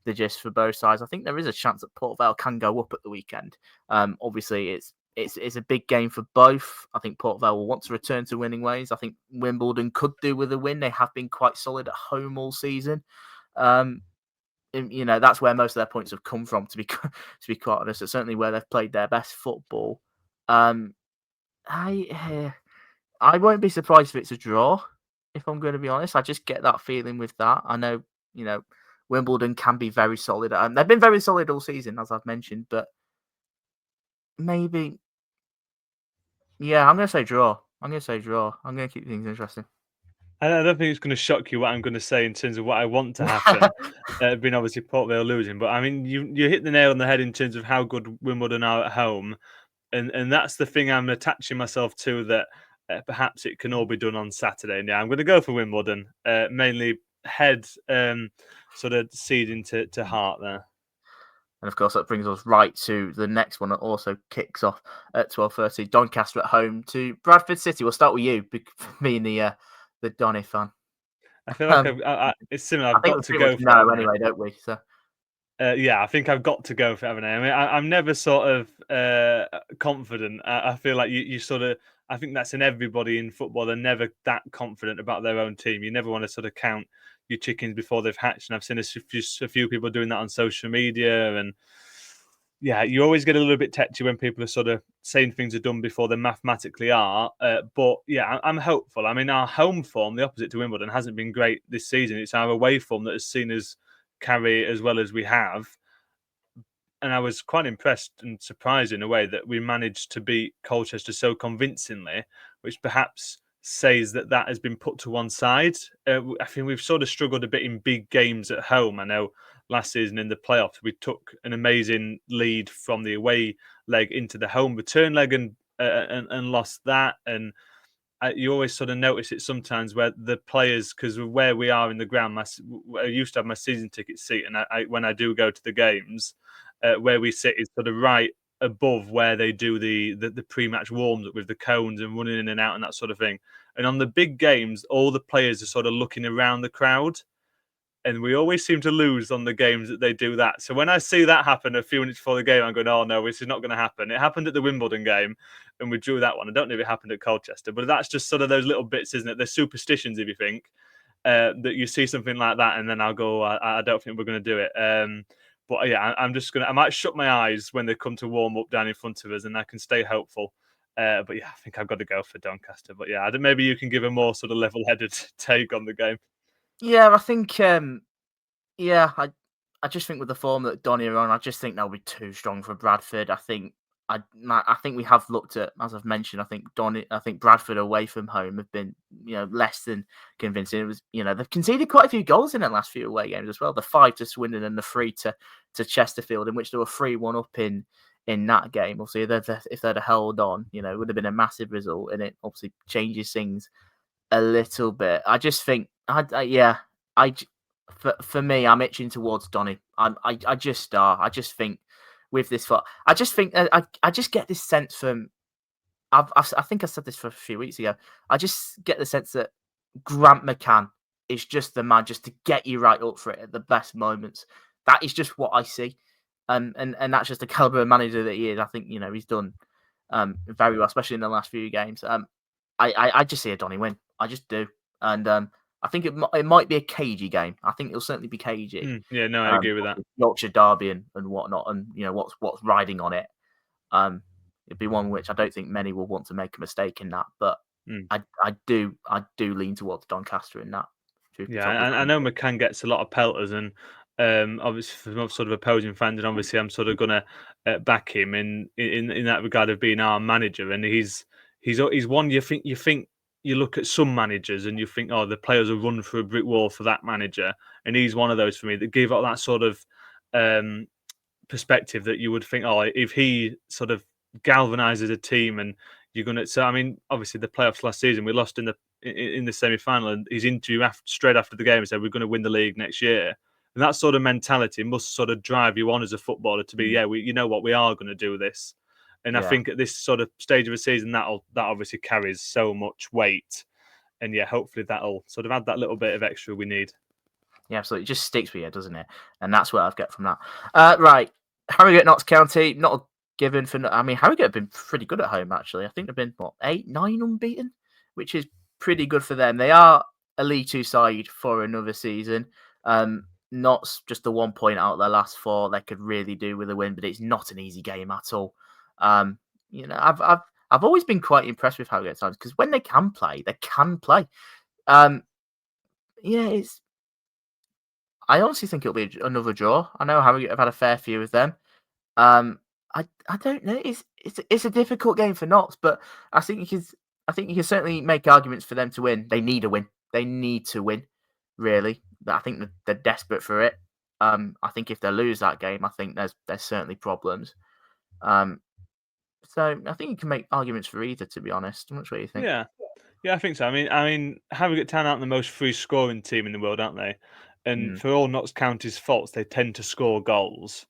the gist for both sides. I think there is a chance that Port Vale can go up at the weekend. Obviously, it's a big game for both. I think Port Vale will want to return to winning ways. I think Wimbledon could do with a win. They have been quite solid at home all season. That's where most of their points have come from, to be quite honest. It's certainly where they've played their best football. I won't be surprised if it's a draw, if I'm going to be honest. I just get that feeling with that. I know, Wimbledon can be very solid. They've been very solid all season, as I've mentioned, but maybe... Yeah, I'm going to say draw. I'm going to keep things interesting. I don't think it's going to shock you what I'm going to say in terms of what I want to happen. Being obviously Port Vale losing, but I mean, you hit the nail on the head in terms of how good Wimbledon are at home, and that's the thing I'm attaching myself to, that perhaps it can all be done on Saturday. Now I'm going to go for Wimbledon, mainly head sort of seeding to heart there. And of course, that brings us right to the next one that also kicks off at 12:30. Doncaster at home to Bradford City. We'll start with you, being the Donny fan. I feel like it's similar. I've got to go for no anyway, don't we? So. I think I've got to go for Avonay. I mean, I'm never sort of confident. I feel like you sort of... I think that's in everybody in football. They're never that confident about their own team. You never want to sort of count your chickens before they've hatched. And I've seen a few people doing that on social media. And you always get a little bit tetchy when people are sort of saying things are done before they mathematically are. But I'm hopeful. I mean, our home form, the opposite to Wimbledon, hasn't been great this season. It's our away form that has seen us carry as well as we have. And I was quite impressed and surprised in a way that we managed to beat Colchester so convincingly, which perhaps says that has been put to one side. I think we've sort of struggled a bit in big games at home. I know last season in the playoffs, we took an amazing lead from the away leg into the home return leg and lost that. And you always sort of notice it sometimes where the players, because of where we are in the ground, I used to have my season ticket seat, and when I do go to the games, where we sit is sort of right above where they do the pre-match warms up with the cones and running in and out and that sort of thing. And on the big games, all the players are sort of looking around the crowd, and we always seem to lose on the games that they do that. So when I see that happen a few minutes before the game, I'm going, oh no, this is not going to happen. It happened at the Wimbledon game, and we drew that one. I don't know if it happened at Colchester, but that's just sort of those little bits, isn't it? They're superstitions, if you think, that you see something like that, and then I'll go, I don't think we're going to do it. But yeah, I might shut my eyes when they come to warm up down in front of us, and I can stay hopeful. But yeah, I think I've got to go for Doncaster. But yeah, maybe you can give a more sort of level-headed take on the game. Yeah, I think. I just think with the form that Donny are on, I just think they'll be too strong for Bradford. I think we have looked at, as I've mentioned, I think Bradford away from home have been, less than convincing. It was, they've conceded quite a few goals in their last few away games as well. The 5 to Swindon and the 3 to Chesterfield, in which they were 3-1 up in that game. Obviously, if they'd have held on, it would have been a massive result, and it obviously changes things a little bit. I just think, for me, I'm itching towards Donny. I just think with this, I just think I just get this sense from. I think I said this for a few weeks ago. I just get the sense that Grant McCann is just the man, just to get you right up for it at the best moments. That is just what I see, and that's just the caliber of manager that he is. I think he's done very well, especially in the last few games. I just see a Donny win. I just do, and I think it might be a cagey game. I think it'll certainly be cagey. Yeah, no, I agree with that. Yorkshire derby and whatnot, and what's riding on it. It'd be one which I don't think many will want to make a mistake in that, but I do lean towards Doncaster in that. Yeah, I know McCann gets a lot of pelters, and obviously from sort of opposing fans, and obviously I'm sort of gonna back him in that regard of being our manager, and he's one you think. You look at some managers and you think, oh, the players will run through a brick wall for that manager. And he's one of those for me that give up that sort of perspective that you would think, oh, if he sort of galvanizes a team and you're going to... So, I mean, obviously the playoffs last season, we lost in the semi-final, and his interview straight after the game said, we're going to win the league next year. And that sort of mentality must sort of drive you on as a footballer to be, you know what, we are going to do this. And I think at this sort of stage of a season, that obviously carries so much weight. And hopefully that'll sort of add that little bit of extra we need. Yeah, absolutely. It just sticks with you, doesn't it? And that's what I've got from that. Right. Harrogate, Notts County, not a given for... I mean, Harrogate have been pretty good at home, actually. I think they've been, 8, 9 unbeaten, which is pretty good for them. They are a League Two side for another season. Notts just the 1 point out of their last 4. They could really do with a win, but it's not an easy game at all. I've always been quite impressed with Harrogate times, because when they can play, they can play. I honestly think it'll be another draw. I know Harrogate have had a fair few of them. I don't know. It's a difficult game for Notts, but I think you can certainly make arguments for them to win. They need a win. They need to win. Really, I think they're desperate for it. I think if they lose that game, I think there's certainly problems. So I think you can make arguments for either, to be honest. I'm not sure what you think. Yeah, I think so. I mean, Harrogate Town aren't the most free scoring team in the world, aren't they? And for all Notts County's faults, they tend to score goals.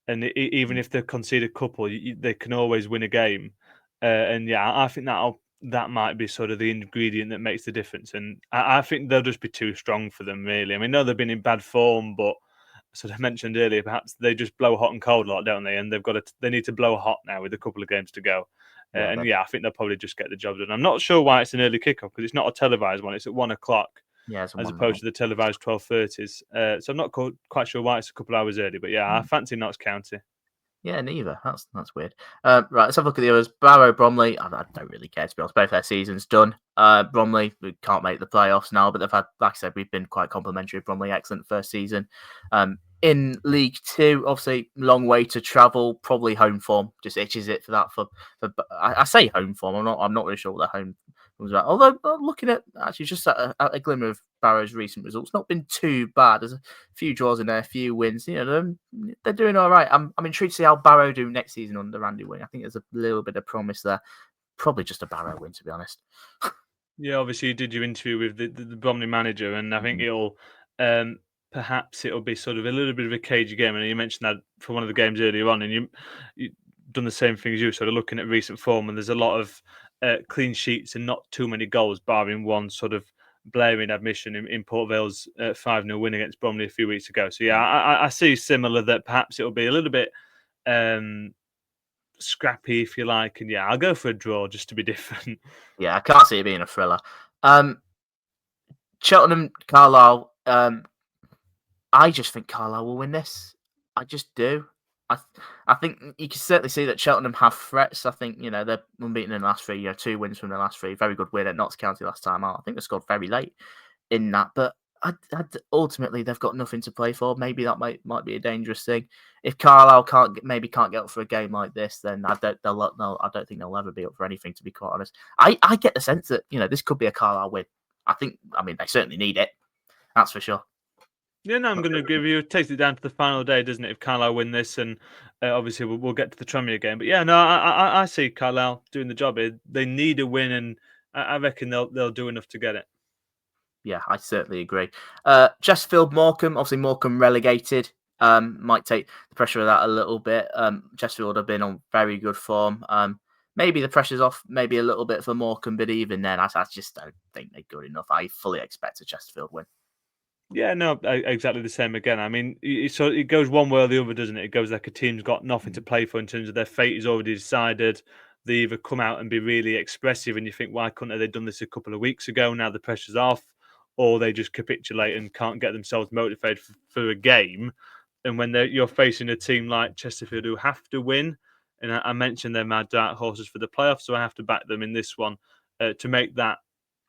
And even if they concede a couple, they can always win a game. I think that might be sort of the ingredient that makes the difference. And I think they'll just be too strong for them, really. I mean, I know they've been in bad form, but as I mentioned earlier, perhaps they just blow hot and cold a lot, don't they? And they need to blow hot now with a couple of games to go. I think they'll probably just get the job done. I'm not sure why it's an early kickoff, because it's not a televised one. It's at 1 o'clock. As opposed to the televised 12:30s. So I'm not quite sure why it's a couple of hours early, but I fancy Notts County. Yeah, neither. That's weird. Right, let's have a look at the others. Barrow, Bromley. I don't really care, to be honest. Both their seasons done. Bromley, we can't make the playoffs now, but they've had, like I said, we've been quite complimentary of Bromley. Excellent first season. In League Two, obviously, long way to travel. Probably home form just itches it for that. I say home form. I'm not really sure what their home comes back. Although looking at actually just at a glimmer of Barrow's recent results, not been too bad. There's a few draws in there, a few wins. They're doing all right. I'm intrigued to see how Barrow do next season under Randy Wing. I think there's a little bit of promise there. Probably just a Barrow win, to be honest. Yeah, obviously you did your interview with the Bromley manager, and I think perhaps it'll be sort of a little bit of a cagey game. And you mentioned that for one of the games earlier on, and you done the same thing as you, sort of looking at recent form, and there's a lot of clean sheets and not too many goals, barring one sort of blaring admission in Port Vale's 5-0 win against Bromley a few weeks ago. So yeah, I see similar that perhaps it'll be a little bit scrappy, if you like, and yeah, I'll go for a draw just to be different. Yeah, I can't see it being a thriller. Cheltenham, Carlisle. I just think Carlisle will win this. I just do. I think you can certainly see that Cheltenham have threats. I think they're unbeaten in the last three. 2 wins from the last 3. Very good win at Notts County last time out. I think they scored very late in that, but ultimately they've got nothing to play for. Maybe that might be a dangerous thing. If Carlisle can't get up for a game like this, then I don't think they'll ever be up for anything. To be quite honest, I get the sense that this could be a Carlisle win. I mean they certainly need it. That's for sure. Yeah, no, I'm going to give you. It takes it down to the final day, doesn't it? If Carlisle win this, and obviously we'll get to the Tranmere game. But yeah, no, I see Carlisle doing the job here. They need a win, and I reckon they'll do enough to get it. Yeah, I certainly agree. Chesterfield, Morecambe. Obviously, Morecambe relegated. Might take the pressure of that a little bit. Chesterfield have been on very good form. Maybe the pressure's off, maybe a little bit for Morecambe, but even then, I just don't think they're good enough. I fully expect a Chesterfield win. Yeah, no, exactly the same again. I mean, so it goes one way or the other, doesn't it? It goes like a team's got nothing to play for in terms of their fate is already decided. They either come out and be really expressive, and you think, why couldn't they done this a couple of weeks ago? Now the pressure's off, or they just capitulate and can't get themselves motivated for a game. And when you're facing a team like Chesterfield who have to win, and I mentioned they're my dark horses for the playoffs, so I have to back them in this one to make that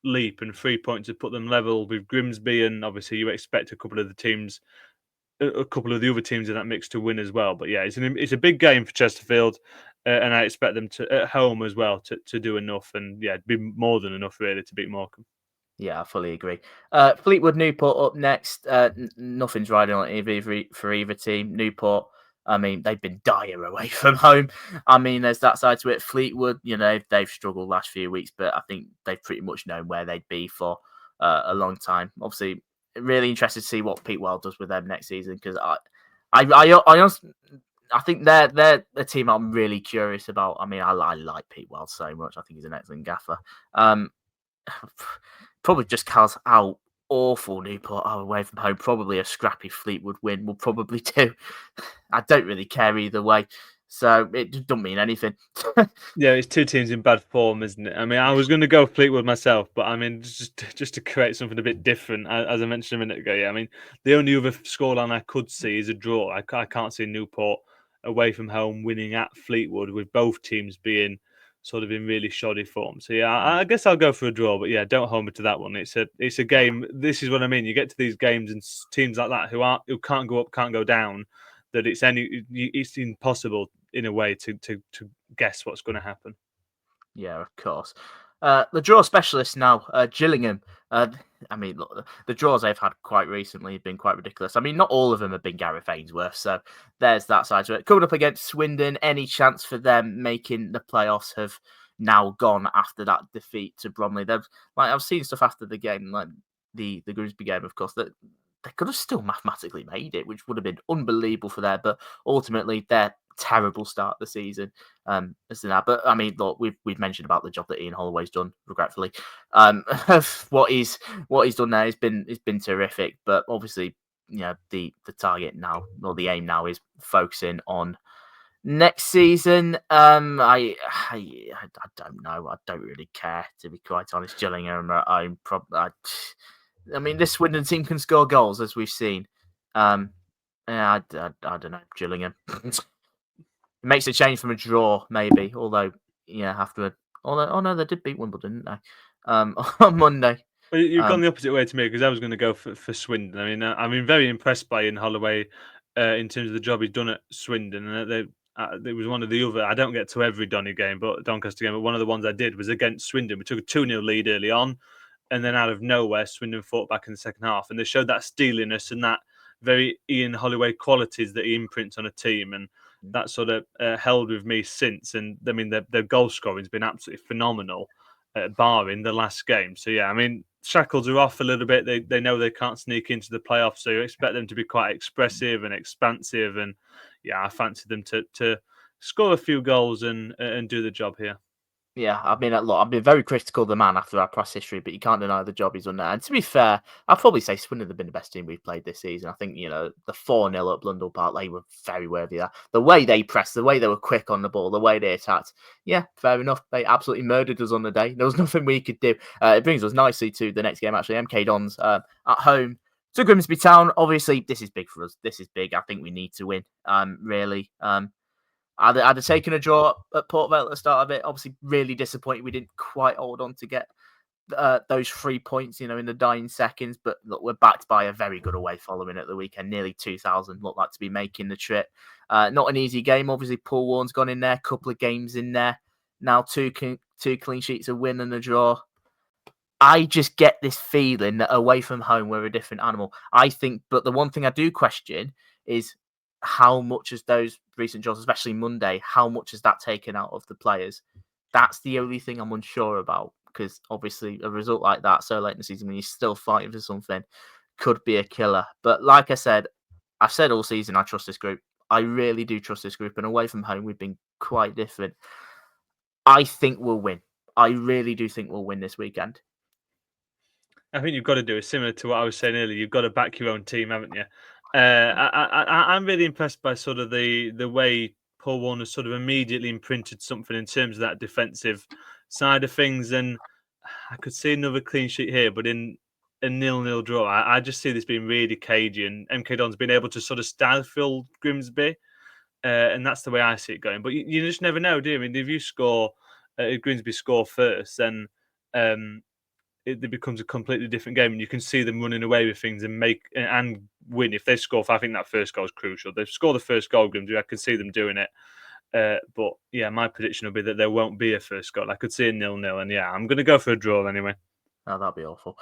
leap, and 3 points to put them level with Grimsby, and obviously you expect a couple of the other teams in that mix to win as well. But yeah, it's a big game for Chesterfield, and I expect them to at home as well to do enough, and yeah, be more than enough really to beat Morecambe. Yeah, I fully agree. Fleetwood, Newport up next. Nothing's riding on it for either team. Newport, I mean, they've been dire away from home. I mean, there's that side to it. Fleetwood, they've struggled last few weeks, but I think they've pretty much known where they'd be for a long time. Obviously, really interested to see what Pete Wild does with them next season, because I think they're a team I'm really curious about. I mean, I like Pete Wild so much. I think he's an excellent gaffer. Probably just because how awful Newport are away from home. Probably a scrappy Fleetwood win will probably do. I don't really care either way, so it doesn't mean anything. Yeah, it's two teams in bad form, isn't it? I mean, I was going to go Fleetwood myself, but I mean, just to create something a bit different, as I mentioned a minute ago. Yeah, I mean, the only other scoreline I could see is a draw. I can't see Newport away from home winning at Fleetwood, with both teams being sort of in really shoddy form. So yeah, I guess I'll go for a draw, but yeah, don't hold me to that one. It's a game. This is what I mean. You get to these games and teams like that who can't go up, can't go down. That it's impossible in a way to guess what's going to happen. Yeah, of course. The draw specialists now, Gillingham. I mean, look, the draws they've had quite recently have been quite ridiculous. I mean, not all of them have been Gareth Ainsworth, so there's that side to it. Coming up against Swindon, any chance for them making the playoffs have now gone after that defeat to Bromley. I've seen stuff after the game, like the Grimsby game, of course, that they could have still mathematically made it, which would have been unbelievable for them. But ultimately, their terrible start of the season as to that. But I mean, look, we've mentioned about the job that Ian Holloway's done, regretfully. What he's done there has been terrific. But obviously, the target now, or the aim now, is focusing on next season. I don't know. I don't really care, to be quite honest. Gillingham are at home. I mean, this Swindon team can score goals, as we've seen. Yeah, I don't know, Gillingham. It makes a change from a draw, maybe. Although, no, they did beat Wimbledon, didn't they? On Monday. Well, you've gone the opposite way to me, because I was going to go for Swindon. I mean, very impressed by Ian Holloway in terms of the job he's done at Swindon, and it was one of the other. I don't get to every Doncaster game, but one of the ones I did was against Swindon. We took a 2-0 lead early on, and then out of nowhere, Swindon fought back in the second half, and they showed that steeliness and that very Ian Holloway qualities that he imprints on a team, and that sort of held with me since. And I mean, their goal scoring has been absolutely phenomenal, barring the last game. So yeah, I mean, shackles are off a little bit. They know they can't sneak into the playoffs, so you expect them to be quite expressive and expansive. And yeah, I fancy them to score a few goals and do the job here. Yeah, I mean, look, I've been very critical of the man after our past history, but you can't deny the job he's done there. And to be fair, I'd probably say Swindon have been the best team we've played this season. I think, the 4-0 at Blundell Park, they were very worthy of that. The way they pressed, the way they were quick on the ball, the way they attacked, yeah, fair enough. They absolutely murdered us on the day. There was nothing we could do. It brings us nicely to the next game, actually. MK Dons at home to Grimsby Town. Obviously, this is big for us. This is big. I think we need to win, really. I'd have taken a draw at Port Vale at the start of it. Obviously, really disappointed we didn't quite hold on to get those 3 points, in the dying seconds. But look, we're backed by a very good away following at the weekend. Nearly 2,000 look like to be making the trip. Not an easy game. Obviously, Paul Warren's gone in there. Couple of games in there. Now two clean sheets, a win and a draw. I just get this feeling that away from home, we're a different animal. I think, but the one thing I do question is how much has those recent draws, especially Monday, how much has that taken out of the players? That's the only thing I'm unsure about, because obviously a result like that so late in the season when you're still fighting for something could be a killer. But like I said, I've said all season I trust this group. I really do trust this group, and away from home we've been quite different. I think we'll win. I really do think we'll win this weekend. I think you've got to do it similar to what I was saying earlier. You've got to back your own team, haven't you? I'm really impressed by sort of the way Paul Warner sort of immediately imprinted something in terms of that defensive side of things. And I could see another clean sheet here, but in a 0-0 draw, I just see this being really cagey. And MK Don's been able to sort of stifle Grimsby, and that's the way I see it going. But you just never know, do you? I mean, if you score, Grimsby score first, then it becomes a completely different game, and you can see them running away with things and win if they score. I think that first goal is crucial. They score the first goal, Grimsby. I can see them doing it. But yeah, my prediction will be that there won't be a first goal. I could see a 0-0, and yeah, I'm going to go for a draw anyway. Oh, that'd be awful.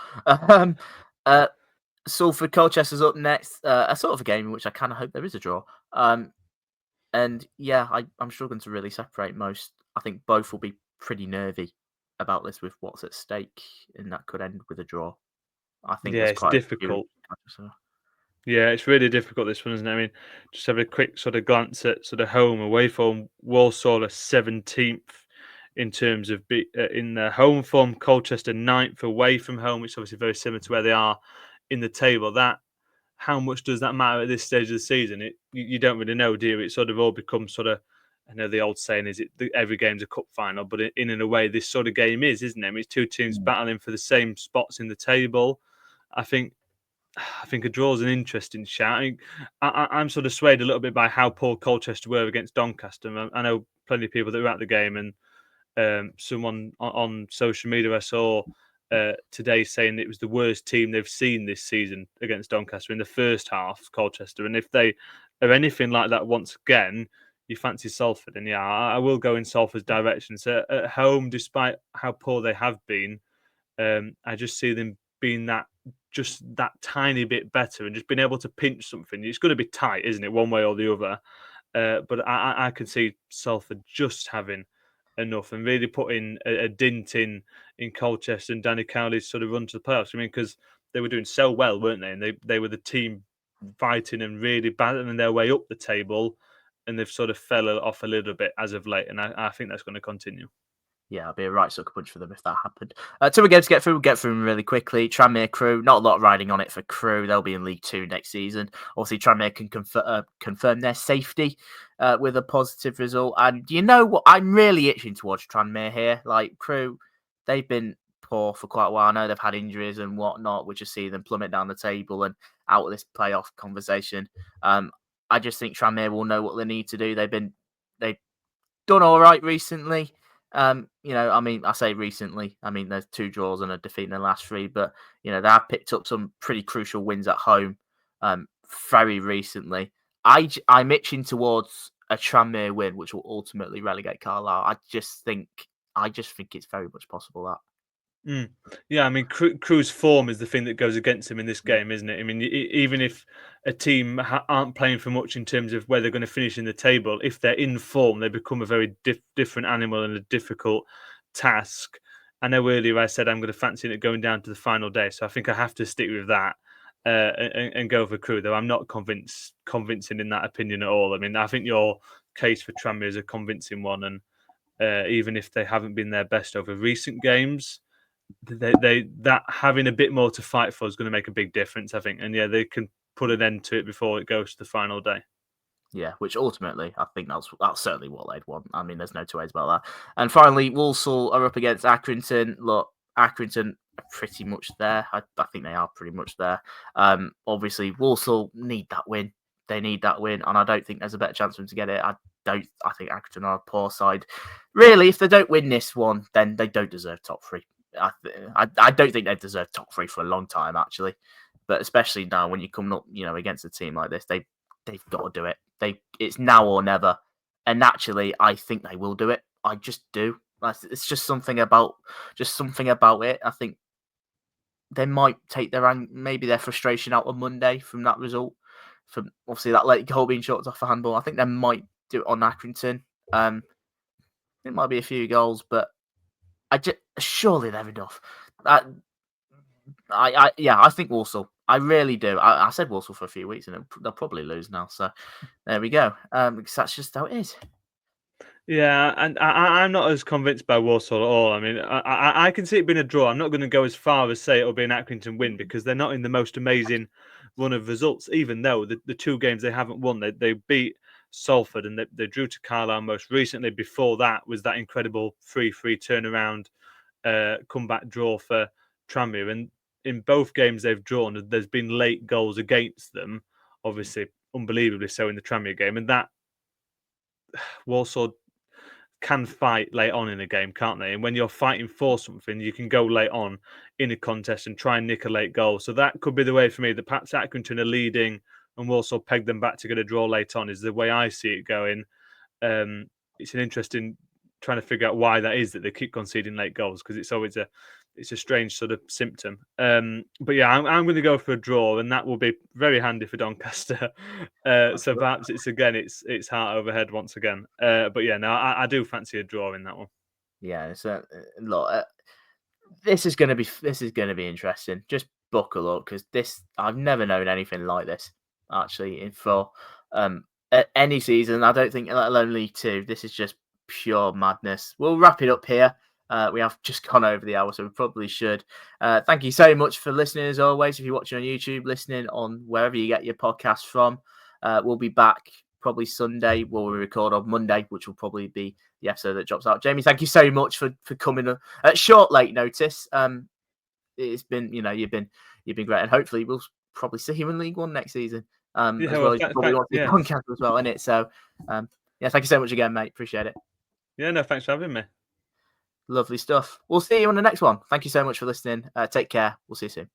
Salford Colchester's up next. A sort of a game in which I kind of hope there is a draw. And yeah, I'm struggling to really separate most. I think both will be pretty nervy about this with what's at stake, and that could end with a draw. I think yeah, there's it's quite difficult. Yeah, it's really difficult, this one, isn't it? I mean, just have a quick sort of glance at sort of home away form. Walsall are 17th in terms of in their home form. Colchester 9th away from home, which is obviously very similar to where they are in the table. How much does that matter at this stage of the season? You don't really know, do you? It sort of all becomes sort of, I know the old saying is every game's a cup final, but in a way, this sort of game isn't it? I mean, it's two teams battling for the same spots in the table. I think a draw is an interesting shout. I'm sort of swayed a little bit by how poor Colchester were against Doncaster. I know plenty of people that were at the game, and someone on social media I saw today saying it was the worst team they've seen this season against Doncaster in the first half, Colchester. And if they are anything like that once again, you fancy Salford. And yeah, I will go in Salford's direction. So at home, despite how poor they have been, I just see them being that tiny bit better and just being able to pinch something. It's going to be tight, isn't it, one way or the other? But I can see Salford just having enough and really putting a dint in Colchester and Danny Cowley's sort of run to the playoffs. I mean, because they were doing so well, weren't they? And they were the team fighting and really battling their way up the table, and they've sort of fell off a little bit as of late. And I think that's going to continue. Yeah, it'll be a right sucker punch for them if that happened. Two games to get through. We'll get through them really quickly. Tranmere, Crewe. Not a lot riding on it for Crewe. They'll be in League 2 next season. Obviously, Tranmere can confirm their safety with a positive result. And you know what? I'm really itching to watch Tranmere here. Like, Crewe, they've been poor for quite a while. I know they've had injuries and whatnot. We just see them plummet down the table and out of this playoff conversation. I just think Tranmere will know what they need to do. They've done all right recently. I mean, I say recently. I mean, there's 2 draws and a defeat in the last 3, but they have picked up some pretty crucial wins at home very recently. I'm itching towards a Tranmere win, which will ultimately relegate Carlisle. I just think it's very much possible that. Yeah, I mean, Crewe's form is the thing that goes against him in this game, isn't it? I mean, even if a team aren't playing for much in terms of where they're going to finish in the table, if they're in form, they become a very different animal and a difficult task. I know earlier I said I'm going to fancy it going down to the final day, so I think I have to stick with that and go for Crewe. Though I'm not convincing in that opinion at all. I mean, I think your case for Tranmere is a convincing one, and even if they haven't been their best over recent games, that having a bit more to fight for is going to make a big difference, I think. And yeah, they can put an end to it before it goes to the final day. Yeah, which ultimately I think that's certainly what they'd want. I mean, there's no two ways about that. And finally, Walsall are up against Accrington. Look, Accrington are pretty much there. I think they are pretty much there. Obviously, Walsall need that win. They need that win, and I don't think there's a better chance for them to get it. I think Accrington are a poor side. Really, if they don't win this one, then they don't deserve top three. I don't think they've deserved top three for a long time, actually. But especially now when you're coming up, against a team like this, they've got to do it. It's now or never. And naturally, I think they will do it. I just do. It's just something about it. I think they might take their frustration out on Monday from that result. From obviously that late goal being shot off a handball. I think they might do it on Accrington. It might be a few goals, but surely they're enough. I think Walsall. I really do. I said Walsall for a few weeks, and they'll probably lose now. So there we go. Because that's just how it is. Yeah, and I'm not as convinced by Walsall at all. I mean, I can see it being a draw. I'm not going to go as far as say it'll be an Accrington win because they're not in the most amazing run of results, even though the two games they haven't won, they beat Salford and they drew to Carlisle most recently. Before that was that incredible 3-3 turnaround comeback draw for Tranmere. And in both games they've drawn, there's been late goals against them, obviously unbelievably so in the Tranmere game. And that Walsall can fight late on in a game, can't they? And when you're fighting for something, you can go late on in a contest and try and nick a late goal. So that could be the way for me. The perhaps Accrington are leading and Walsall peg them back to get a draw late on is the way I see it going. It's an interesting trying to figure out why that is that they keep conceding late goals because it's always a strange sort of symptom. But yeah, I'm going to go for a draw, and that will be very handy for Doncaster. So perhaps it's heart over head once again. But yeah, no, I do fancy a draw in that one. Yeah, so look, this is going to be interesting. Just buckle up because I've never known anything like this actually for any season. I don't think, let alone League Two. This is just pure madness. We'll wrap it up here. We have just gone over the hour, so we probably should. Thank you so much for listening, as always. If you're watching on YouTube, listening on wherever you get your podcasts from, we'll be back probably Sunday. We'll record on Monday, which will probably be the episode that drops out. Jamie, thank you so much for coming at short late notice. It's been, you've been great, and hopefully we'll probably see you in League One next season. As well as you probably want to be Doncaster as well, innit? So, yeah, thank you so much again, mate. Appreciate it. Yeah, no, thanks for having me. Lovely stuff. We'll see you on the next one. Thank you so much for listening. Take care. We'll see you soon.